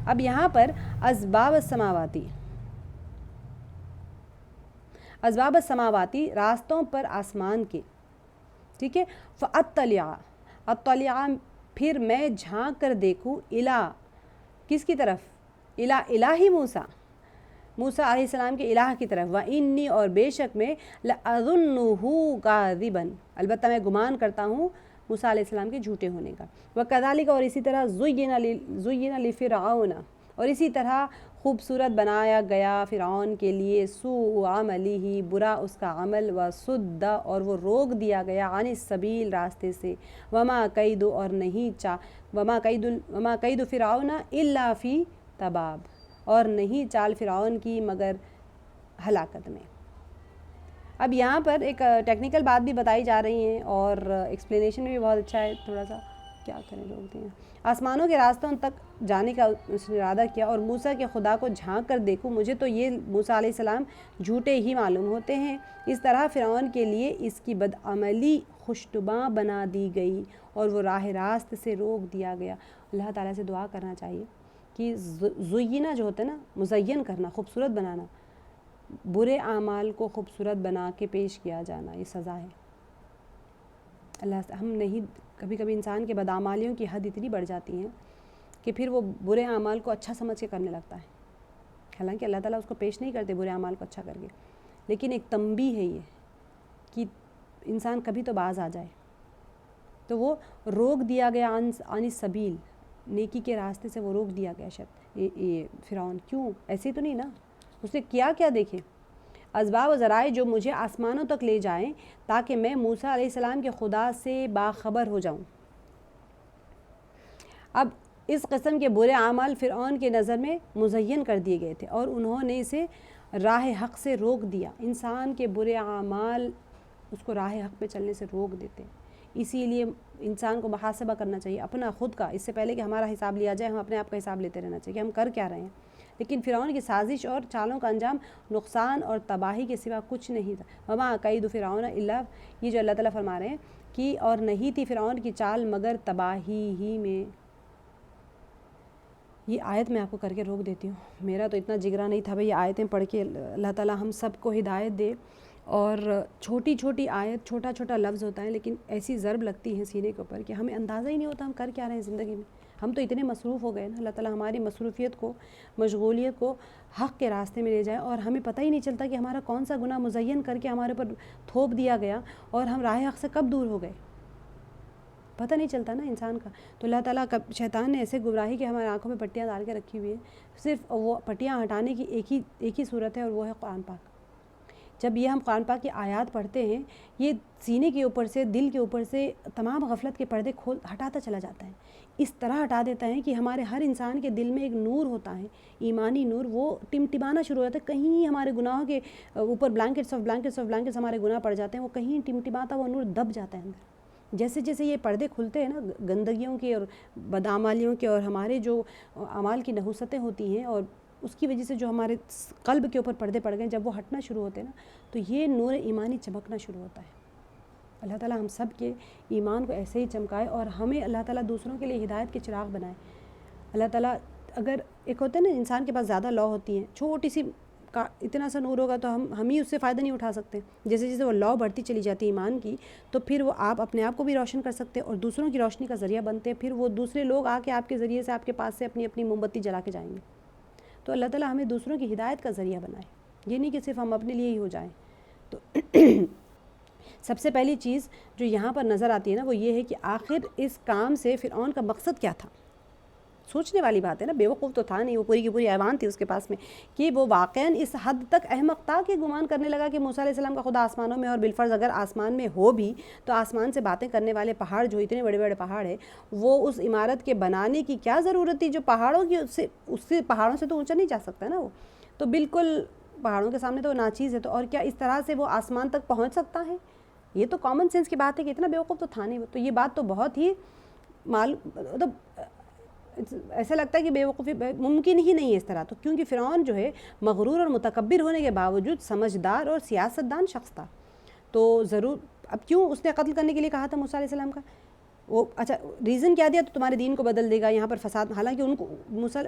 اب یہاں پر اسباب السماواتی راستوں پر آسمان کے، ٹھیک ہے، اطلع پھر میں جھانک کر دیکھوں، کس کی طرف، الہی موسیٰ علیہ السلام کے الہ کی طرف، وَإِنِّي اور بے شک میں لَأَظُنُّهُ كَاذِبًا البتہ میں گمان کرتا ہوں موسیٰ علیہ السلام کے جھوٹے ہونے کا، وَكَذَلِكَ اور اسی طرح زُيِّنَ لِفِرْعَوْنَ اور اسی طرح خوبصورت بنایا گیا فرعون کے لیے، سوء عملہ برا اس کا عمل، وصد اور وہ روک دیا گیا، عن السبیل راستے سے، وما کید اور نہیں وما کید فرعون الا فی تباب اور نہیں چال فرعون کی مگر ہلاکت میں۔ اب یہاں پر ایک ٹیکنیکل بات بھی بتائی جا رہی ہیں اور ایکسپلینیشن میں بھی بہت اچھا ہے، تھوڑا سا کیا کریں لوگ ہیں، آسمانوں کے راستوں تک جانے کا اس نے ارادہ کیا اور موسیٰ کے خدا کو جھانک کر دیکھوں، مجھے تو یہ موسیٰ علیہ السلام جھوٹے ہی معلوم ہوتے ہیں۔ اس طرح فرعون کے لیے اس کی بدعملی خوشتباں بنا دی گئی اور وہ راہ راست سے روک دیا گیا۔ اللہ تعالیٰ سے دعا کرنا چاہیے کہ زینہ جو ہوتا ہے نا، مزین کرنا، خوبصورت بنانا، برے اعمال کو خوبصورت بنا کے پیش کیا جانا، یہ سزا ہے۔ اللہ ہم نہیں، کبھی کبھی انسان کے بدعمالیوں کی حد اتنی بڑھ جاتی ہیں کہ پھر وہ برے اعمال کو اچھا سمجھ کے کرنے لگتا ہے، حالانکہ اللہ تعالیٰ اس کو پیش نہیں کرتے برے اعمال کو اچھا کر کے، لیکن ایک تنبیہ ہے یہ کہ انسان کبھی تو باز آ جائے۔ تو وہ روک دیا گیا عن السبیل، نیکی کے راستے سے وہ روک دیا گیا یہ فرعون، کیوں؟ ایسے تو نہیں نا، اس نے کیا دیکھیں، اسباب و ذرائع جو مجھے آسمانوں تک لے جائیں تاکہ میں موسیٰ علیہ السلام کے خدا سے باخبر ہو جاؤں۔ اب اس قسم کے برے اعمال فرعون کے نظر میں مزین کر دیے گئے تھے اور انہوں نے اسے راہ حق سے روک دیا. انسان کے برے اعمال اس کو راہ حق پہ چلنے سے روک دیتے ہیں. اسی لیے انسان کو محاسبہ کرنا چاہیے اپنا خود کا، اس سے پہلے کہ ہمارا حساب لیا جائے ہم اپنے آپ کا حساب لیتے رہنا چاہیے کہ ہم کر کیا رہے ہیں. لیکن فرعون کی سازش اور چالوں کا انجام نقصان اور تباہی کے سوا کچھ نہیں تھا. وما کید فرعون الا، یہ جو اللہ تعالیٰ فرما رہے ہیں کہ اور نہیں تھی فرعون کی چال مگر تباہی ہی میں. یہ آیت میں آپ کو کر کے روک دیتی ہوں. میرا تو اتنا جگرا نہیں تھا بھائی یہ آیتیں پڑھ کے اللہ تعالیٰ ہم سب کو ہدایت دے. اور چھوٹی چھوٹی آیت، چھوٹا چھوٹا لفظ ہوتا ہے لیکن ایسی ضرب لگتی ہے سینے کے اوپر کہ ہمیں اندازہ ہی نہیں ہوتا ہم کر کیا رہے ہیں زندگی میں. ہم تو اتنے مصروف ہو گئے نا. اللہ تعالیٰ ہماری مصروفیت کو، مشغولیت کو حق کے راستے میں لے جائے اور ہمیں پتہ ہی نہیں چلتا کہ ہمارا کون سا گناہ مزین کر کے ہمارے اوپر تھوپ دیا گیا اور ہم راہ حق سے کب دور ہو گئے، پتہ نہیں چلتا نا انسان کا. تو اللہ تعالیٰ کا شیطان نے ایسے گمراہی کہ ہمارے آنکھوں میں پٹیاں ڈال کے رکھی ہوئی ہیں. صرف وہ پٹیاں ہٹانے کی ایک ہی صورت ہے اور وہ ہے قرآن پاک. جب یہ ہم قرآن پاک کی آیات پڑھتے ہیں یہ سینے کے اوپر سے، دل کے اوپر سے تمام غفلت کے پردے ہٹاتا چلا جاتا ہے. اس طرح ہٹا دیتا ہے کہ ہمارے ہر انسان کے دل میں ایک نور ہوتا ہے، ایمانی نور، وہ ٹمٹمانا شروع ہو جاتا ہے. کہیں ہمارے گناہوں کے اوپر بلینکٹس ہمارے گناہ پڑ جاتے ہیں، وہ کہیں ٹمٹماتا وہ نور دب جاتا ہے اندر. جیسے جیسے یہ پردے کھلتے ہیں نا گندگیوں کے اور بدعمالیوں کے اور ہمارے جو اعمال کی نحوستیں ہوتی ہیں اور اس کی وجہ سے جو ہمارے قلب کے اوپر پردے پڑ گئے، جب وہ ہٹنا شروع ہوتے ہیں نا تو یہ نور ایمانی چمکنا شروع ہوتا ہے. اللہ تعالیٰ ہم سب کے ایمان کو ایسے ہی چمکائے اور ہمیں اللہ تعالیٰ دوسروں کے لیے ہدایت کے چراغ بنائے. اللہ تعالیٰ اگر ایک ہوتا ہے نا انسان کے پاس زیادہ لا ہوتی ہیں، چھوٹی سی کا اتنا سا نور ہوگا تو ہم ہی اس سے فائدہ نہیں اٹھا سکتے. جیسے جیسے وہ لا بڑھتی چلی جاتی ہے ایمان کی تو پھر وہ آپ اپنے آپ کو بھی روشن کر سکتے اور دوسروں کی روشنی کا ذریعہ بنتے ہیں. پھر وہ دوسرے لوگ آ کے آپ کے ذریعے سے آپ کے پاس سے اپنی اپنی موم بتی جلا کے جائیں گے. تو اللہ تعالیٰ ہمیں دوسروں کی ہدایت کا ذریعہ بنائے، یہ نہیں کہ صرف ہم اپنے لیے ہی ہو جائیں. تو سب سے پہلی چیز جو یہاں پر نظر آتی ہے نا وہ یہ ہے کہ آخر اس کام سے فرعون کا مقصد کیا تھا. سوچنے والی بات ہے نا، بیوقوف تو تھا نہیں، وہ پوری کی پوری ایوان تھی اس کے پاس میں کہ وہ واقعاً اس حد تک احمق تھا کہ گمان کرنے لگا کہ موسیٰ علیہ السلام کا خدا آسمانوں میں، اور بالفرض اگر آسمان میں ہو بھی تو آسمان سے باتیں کرنے والے پہاڑ جو اتنے بڑے بڑے پہاڑ ہیں وہ اس عمارت کے بنانے کی کیا ضرورت تھی جو پہاڑوں کی اس سے پہاڑوں سے تو اونچا نہیں جا سکتا نا. وہ تو بالکل پہاڑوں کے سامنے تو ناچیز ہے. تو اور کیا اس طرح سے وہ آسمان تک پہنچ سکتا ہے؟ یہ تو کامن سینس کی بات ہے کہ اتنا بیوقوف تو تھا نہیں. تو یہ بات تو بہت ہی مطلب ایسا لگتا ہے کہ بیوقوفی ممکن ہی نہیں ہے اس طرح. تو کیونکہ فرعون جو ہے مغرور اور متکبر ہونے کے باوجود سمجھدار اور سیاستدان شخص تھا. تو ضرور اب کیوں اس نے قتل کرنے کے لیے کہا تھا موسیٰ علیہ السلام کا؟ وہ اچھا ریزن کیا دیا؟ تو تمہارے دین کو بدل دے گا، یہاں پر فساد. حالانکہ ان کو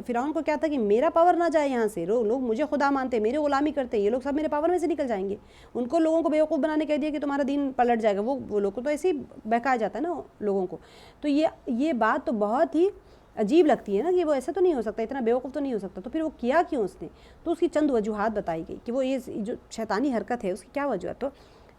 فرعون کو کیا تھا کہ میرا پاور نہ جائے یہاں سے، لوگ مجھے خدا مانتے، میرے غلامی کرتے، یہ لوگ سب میرے پاور میں سے نکل جائیں گے. ان کو لوگوں کو بیوقوف بنانے کہہ دیا کہ تمہارا دین پلٹ جائے گا. وہ لوگ کو تو ایسے ہی بہکایا جاتا ہے نا لوگوں کو. تو یہ بات تو بہت ہی عجیب لگتی ہے نا کہ وہ ایسا تو نہیں ہو سکتا، اتنا بیوقوف تو نہیں ہو سکتا. تو پھر وہ کیا کیوں اس نے؟ تو اس کی چند وجوہات بتائی گئی کہ وہ یہ جو شیطانی حرکت ہے اس کی کیا وجہ ہے.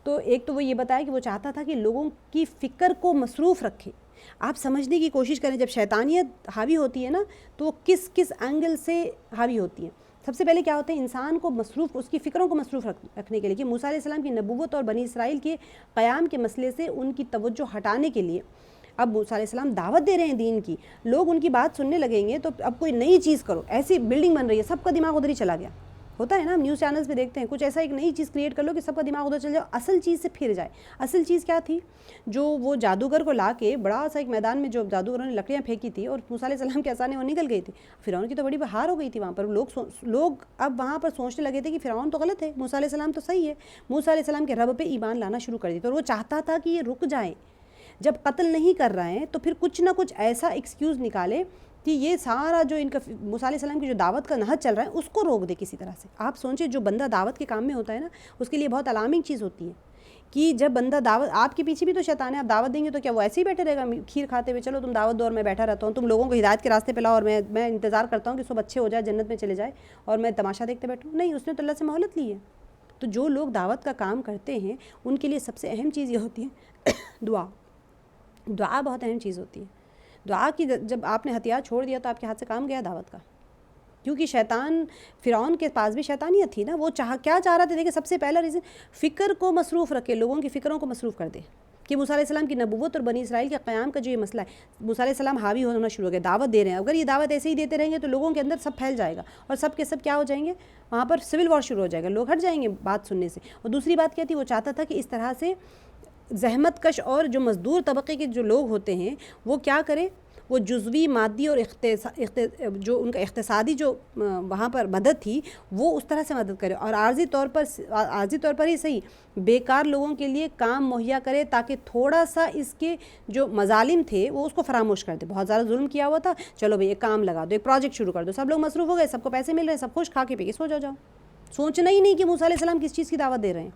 تو ایک تو وہ یہ بتایا کہ وہ چاہتا تھا کہ لوگوں کی فکر کو مصروف رکھے. آپ سمجھنے کی کوشش کریں جب شیطانیت حاوی ہوتی ہے نا تو وہ کس کس اینگل سے حاوی ہوتی ہے. سب سے پہلے کیا ہوتا ہے انسان کو مصروف، اس کی فکروں کو مصروف رکھنے کے لیے کہ موسیٰ علیہ السلام کی نبوت اور بنی اسرائیل کے قیام کے مسئلے سے ان کی توجہ ہٹانے کے لیے. اب موسیٰ علیہ السلام دعوت دے رہے ہیں دین کی، لوگ ان کی بات سننے لگیں گے تو اب کوئی نئی چیز کرو، ایسی بلڈنگ بن رہی ہے سب کا دماغ ادھر ہی چلا گیا. ہوتا ہے نا، ہم نیوز چینلز پہ دیکھتے ہیں کچھ ایسا ایک نئی چیز کریٹ کر لو کہ سب کا دماغ ادھر چل جائے، اصل چیز سے پھر جائے. اصل چیز کیا تھی؟ جو وہ جادوگر کو لا کے بڑا سا ایک میدان میں جو جادوگروں نے لکڑیاں پھینکی تھی اور موسیٰ علیہ السلام کے آسانے وہ نکل گئی تھی. فرعون کی تو بڑی بہار ہو گئی تھی وہاں پر. لوگ اب وہاں پر سوچنے لگے تھے کہ فرعون تو غلط ہے، موسیٰ علیہ السلام تو صحیح ہے. موسیٰ علیہ السلام کے رب پہ ایمان لانا شروع کر دی. تو وہ چاہتا تھا کہ یہ رک جائیں، جب قتل نہیں کر رہے ہیں تو پھر کچھ نہ کچھ ایسا ایکسکیوز نکالے کہ یہ سارا جو ان کا موسیٰ علیہ السلام کی جو دعوت کا نہج چل رہا ہے اس کو روک دے کسی طرح سے. آپ سوچیں جو بندہ دعوت کے کام میں ہوتا ہے نا اس کے لیے بہت الارمنگ چیز ہوتی ہے کہ جب بندہ دعوت، آپ کے پیچھے بھی تو شیطان ہے، آپ دعوت دیں گے تو کیا وہ ایسے ہی بیٹھے رہے گا کھیر کھاتے ہوئے؟ چلو تم دعوت دو اور میں بیٹھا رہتا ہوں، تم لوگوں کو ہدایت کے راستے پہ لاؤ اور میں انتظار کرتا ہوں کہ سب اچھے ہو جائے، جنت میں چلے جائے اور میں تماشا دیکھتے بیٹھوں. نہیں، اس نے تو اللہ سے مہلت لی ہے. تو جو لوگ دعوت کا کام کرتے ہیں ان کے لیے سب سے اہم چیز یہ ہوتی ہے دعا بہت اہم چیز ہوتی ہے. دعا کی جب آپ نے ہتھیار چھوڑ دیا تو آپ کے ہاتھ سے کام گیا دعوت کا. کیونکہ شیطان، فرعون کے پاس بھی شیطانیت تھی نا، وہ کیا چاہ رہا تھا؟ دیکھیں سب سے پہلا ریزن فکر کو مصروف رکھے، لوگوں کی فکروں کو مصروف کر دے کہ موسیٰ علیہ السلام کی نبوت اور بنی اسرائیل کے قیام کا جو یہ مسئلہ ہے، موسیٰ علیہ السلام حاوی ہونا شروع ہو گئے، دعوت دے رہے ہیں. اگر یہ دعوت ایسے ہی دیتے رہیں گے تو لوگوں کے اندر سب پھیل جائے گا اور سب کے سب کیا ہو جائیں گے، وہاں پر سول وار شروع ہو جائے گا، لوگ ہٹ جائیں گے بات سننے سے. اور دوسری بات کیا تھی، وہ چاہتا تھا کہ اس طرح سے زحمت کش اور جو مزدور طبقے کے جو لوگ ہوتے ہیں وہ کیا کریں، وہ جزوی مادی اور جو ان کا اقتصادی جو وہاں پر مدد تھی وہ اس طرح سے مدد کرے، اور عارضی طور پر ہی صحیح بیکار لوگوں کے لیے کام مہیا کرے تاکہ تھوڑا سا اس کے جو مظالم تھے وہ اس کو فراموش کر دے. بہت زیادہ ظلم کیا ہوا تھا، چلو بھئی ایک کام لگا دو، ایک پروجیکٹ شروع کر دو، سب لوگ مصروف ہو گئے، سب کو پیسے مل رہے ہیں، سب خوش، کھا کے پی کے سو جاؤ. سوچنا ہی نہیں کہ موسیٰ علیہ السلام کس چیز کی دعوت دے رہے ہیں.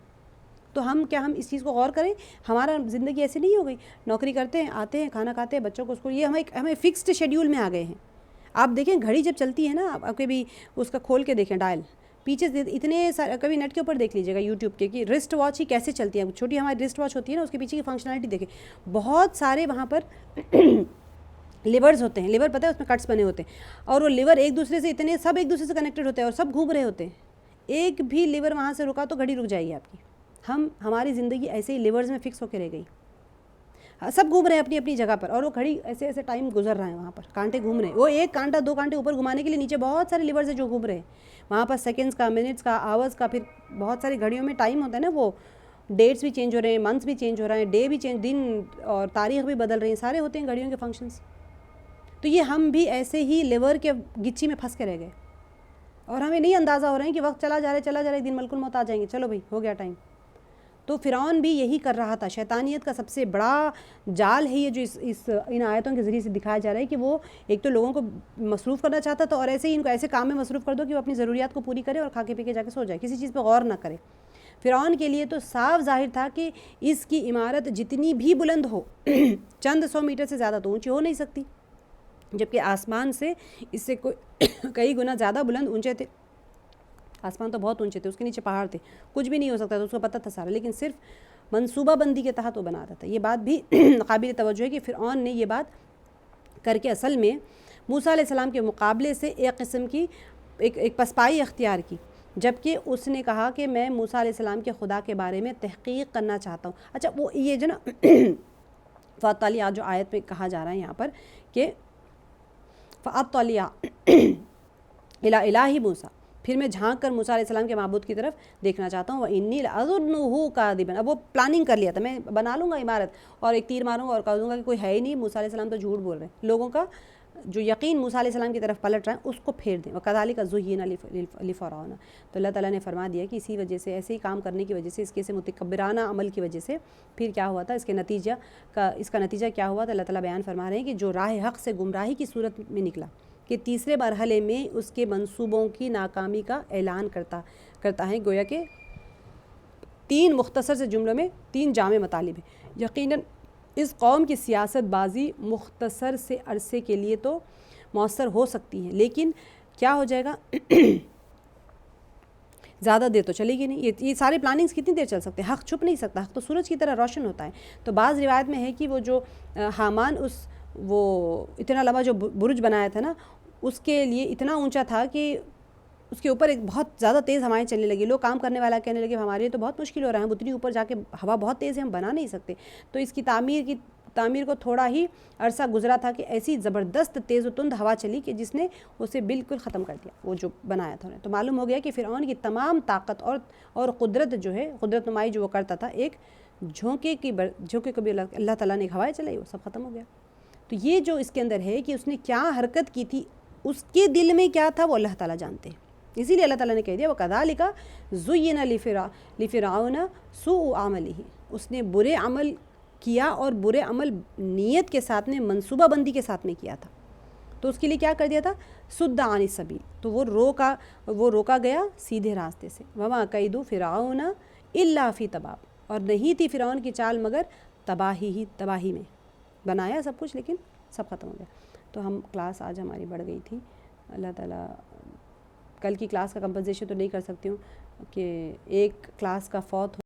تو ہم اس چیز کو غور کریں. ہمارا زندگی ایسی نہیں ہو گئی، نوکری کرتے ہیں، آتے ہیں، کھانا کھاتے ہیں، بچوں کو اسکول، یہ ہمیں فکسڈ شیڈیول میں آ گئے ہیں. آپ دیکھیں گھڑی جب چلتی ہے نا، آپ کبھی اس کا کھول کے دیکھیں ڈائل، پیچھے اتنے کبھی نیٹ کے اوپر دیکھ لیجیے گا یوٹیوب کے کہ رسٹ واچ ہی کیسے چلتی ہے. چھوٹی ہماری رسٹ واچ ہوتی ہے نا، اس کے پیچھے کی فنکشنالٹی دیکھیں، بہت سارے وہاں پر لیورز ہوتے ہیں. لیور پتہ ہے اس میں کٹس بنے ہوتے ہیں، اور وہ لیور ایک دوسرے سے اتنے سب ایک دوسرے سے کنیکٹڈ ہوتے ہیں اور سب گھوم رہے ہوتے ہیں. ایک بھی لیور وہاں سے رکا تو گھڑی رک جائے گی آپ کی. ہماری زندگی ایسے ہی لیورز میں فکس ہو کے رہ گئی، سب گھوم رہے ہیں اپنی اپنی جگہ پر، اور وہ گھڑی ایسے ایسے ٹائم گزر رہا ہے، وہاں پر کانٹے گھوم رہے ہیں. وہ ایک کانٹا 2 کانٹے اوپر گھمانے کے لیے نیچے بہت سارے لیورز ہیں جو گھوم رہے ہیں وہاں پر، سیکنڈز کا، منٹس کا، آورز کا. پھر بہت ساری گھڑیوں میں ٹائم ہوتا ہے نا، وہ ڈیٹس بھی چینج ہو رہے ہیں، منتھس بھی چینج ہو رہے ہیں، ڈے بھی چینج، دن اور تاریخ بھی بدل رہے ہیں، سارے ہوتے ہیں گھڑیوں کے فنکشنز. تو یہ ہم بھی ایسے ہی لیور کے گچی میں پھنس کے رہ گئے اور ہمیں نہیں اندازہ ہو رہا ہے کہ وقت چلا جا رہا ہے، ایک دن ملک الموت آ جائیں گے، چلو بھائی ہو گیا ٹائم. تو فرعون بھی یہی کر رہا تھا. شیطانیت کا سب سے بڑا جال ہے یہ جو ان آیتوں کے ذریعے سے دکھایا جا رہا ہے کہ وہ ایک تو لوگوں کو مصروف کرنا چاہتا تھا، اور ایسے ہی ان کو ایسے کام میں مصروف کر دو کہ وہ اپنی ضروریات کو پوری کرے اور کھا کے پی کے جا کے سو جائے، کسی چیز پہ غور نہ کرے. فرعون کے لیے تو صاف ظاہر تھا کہ اس کی عمارت جتنی بھی بلند ہو چند 100 میٹر سے زیادہ تو اونچی ہو نہیں سکتی، جبکہ آسمان سے اس سے کئی گنا زیادہ بلند اونچے تھے. آسمان تو بہت اونچے تھے، اس کے نیچے پہاڑ تھے، کچھ بھی نہیں ہو سکتا تھا، اس کو پتہ تھا سارا، لیکن صرف منصوبہ بندی کے تحت وہ بنا رہا تھا. یہ بات بھی قابل توجہ ہے کہ فرعون نے یہ بات کر کے اصل میں موسیٰ علیہ السلام کے مقابلے سے ایک قسم کی ایک پسپائی اختیار کی، جبکہ اس نے کہا کہ میں موسیٰ علیہ السلام کے خدا کے بارے میں تحقیق کرنا چاہتا ہوں. اچھا، وہ یہ جو نا فَأَطَّلِعَ جو آیت پہ کہا جا رہا ہے یہاں پر کہ فَأَطَّلِعَ إِلَىٰ إِلَٰهِ موسیٰ، پھر میں جھانک کر موسیٰ علیہ السلام کے معبود کی طرف دیکھنا چاہتا ہوں. وَإِنِّي لَأَظُنُّهُ كَاذِبًا، اب وہ پلاننگ کر لیا تھا، میں بنا لوں گا عمارت اور ایک تیر ماروں گا اور کہہ دوں گا کہ کوئی ہے ہی نہیں، موسیٰ علیہ السلام تو جھوٹ بول رہے ہیں. لوگوں کا جو یقین موسیٰ علیہ السلام کی طرف پلٹ رہا ہے اس کو پھیر دیں. وَكَذَلِكَ زُيِّنَ لِفِرْعَوْنَ، تو اللہ تعالیٰ نے فرما دیا کہ اسی وجہ سے، ایسے ہی کام کرنے کی وجہ سے، اس کے سے متکبرانہ عمل کی وجہ سے پھر کیا ہوا تھا، اس کا نتیجہ کیا ہوا تھا. اللہ تعالیٰ بیان فرما رہے ہیں کہ جو راہ حق سے گمراہی کی صورت میں نکلا، کہ تیسرے مرحلے میں اس کے منصوبوں کی ناکامی کا اعلان کرتا ہے. گویا کہ 3 مختصر سے جملوں میں 3 جامع مطالب ہیں. یقیناً اس قوم کی سیاست بازی مختصر سے عرصے کے لیے تو مؤثر ہو سکتی ہے، لیکن کیا ہو جائے گا، زیادہ دیر تو چلے گی نہیں. یہ سارے پلاننگز کتنی دیر چل سکتے ہیں؟ حق چھپ نہیں سکتا، حق تو سورج کی طرح روشن ہوتا ہے. تو بعض روایت میں ہے کہ وہ جو حامان وہ اتنا لمبا جو برج بنایا تھا نا، اس کے لیے اتنا اونچا تھا کہ اس کے اوپر ایک بہت زیادہ تیز ہوائیں چلنے لگی. لوگ کام کرنے والا کہنے لگے ہمارے لیے تو بہت مشکل ہو رہا ہے، ہم اتنی اوپر جا کے، ہوا بہت تیز ہے، ہم بنا نہیں سکتے. تو اس کی تعمیر کو تھوڑا ہی عرصہ گزرا تھا کہ ایسی زبردست تیز و تند ہوا چلی کہ جس نے اسے بالکل ختم کر دیا، وہ جو بنایا تھا. تو معلوم ہو گیا کہ فرعون کی تمام طاقت اور قدرت جو ہے، قدرت نمائی جو وہ کرتا تھا، ایک جھونکے کو بھی اللہ تعالیٰ نے ہوائیں چلائی، وہ سب ختم ہو گیا. تو یہ جو اس کے اندر ہے کہ اس نے کیا حرکت کی تھی، اس کے دل میں کیا تھا، وہ اللہ تعالیٰ جانتے ہیں. اسی لیے اللہ تعالیٰ نے کہہ دیا وَكَذَلِكَ زُيِّنَ لِفِرْعَوْنَ سُوءُ عَمَلِهِ، اس نے برے عمل کیا اور برے عمل نیت کے ساتھ میں، منصوبہ بندی کے ساتھ میں کیا تھا. تو اس کے لیے کیا کر دیا تھا، صُدَّ عَنِ السَّبِيلِ، تو وہ روکا گیا سیدھے راستے سے. وَمَا كَيْدُ فِرْعَوْنَ إِلَّا فِي تَبَابٍ، اور نہیں تھی فرعون کی چال مگر تباہی میں. بنایا سب کچھ لیکن سب ختم ہو گیا. تو کلاس آج ہماری بڑھ گئی تھی. اللہ تعالیٰ کل کی کلاس کا کمپنسیشن تو نہیں کر سکتی ہوں کہ ایک کلاس کا فوت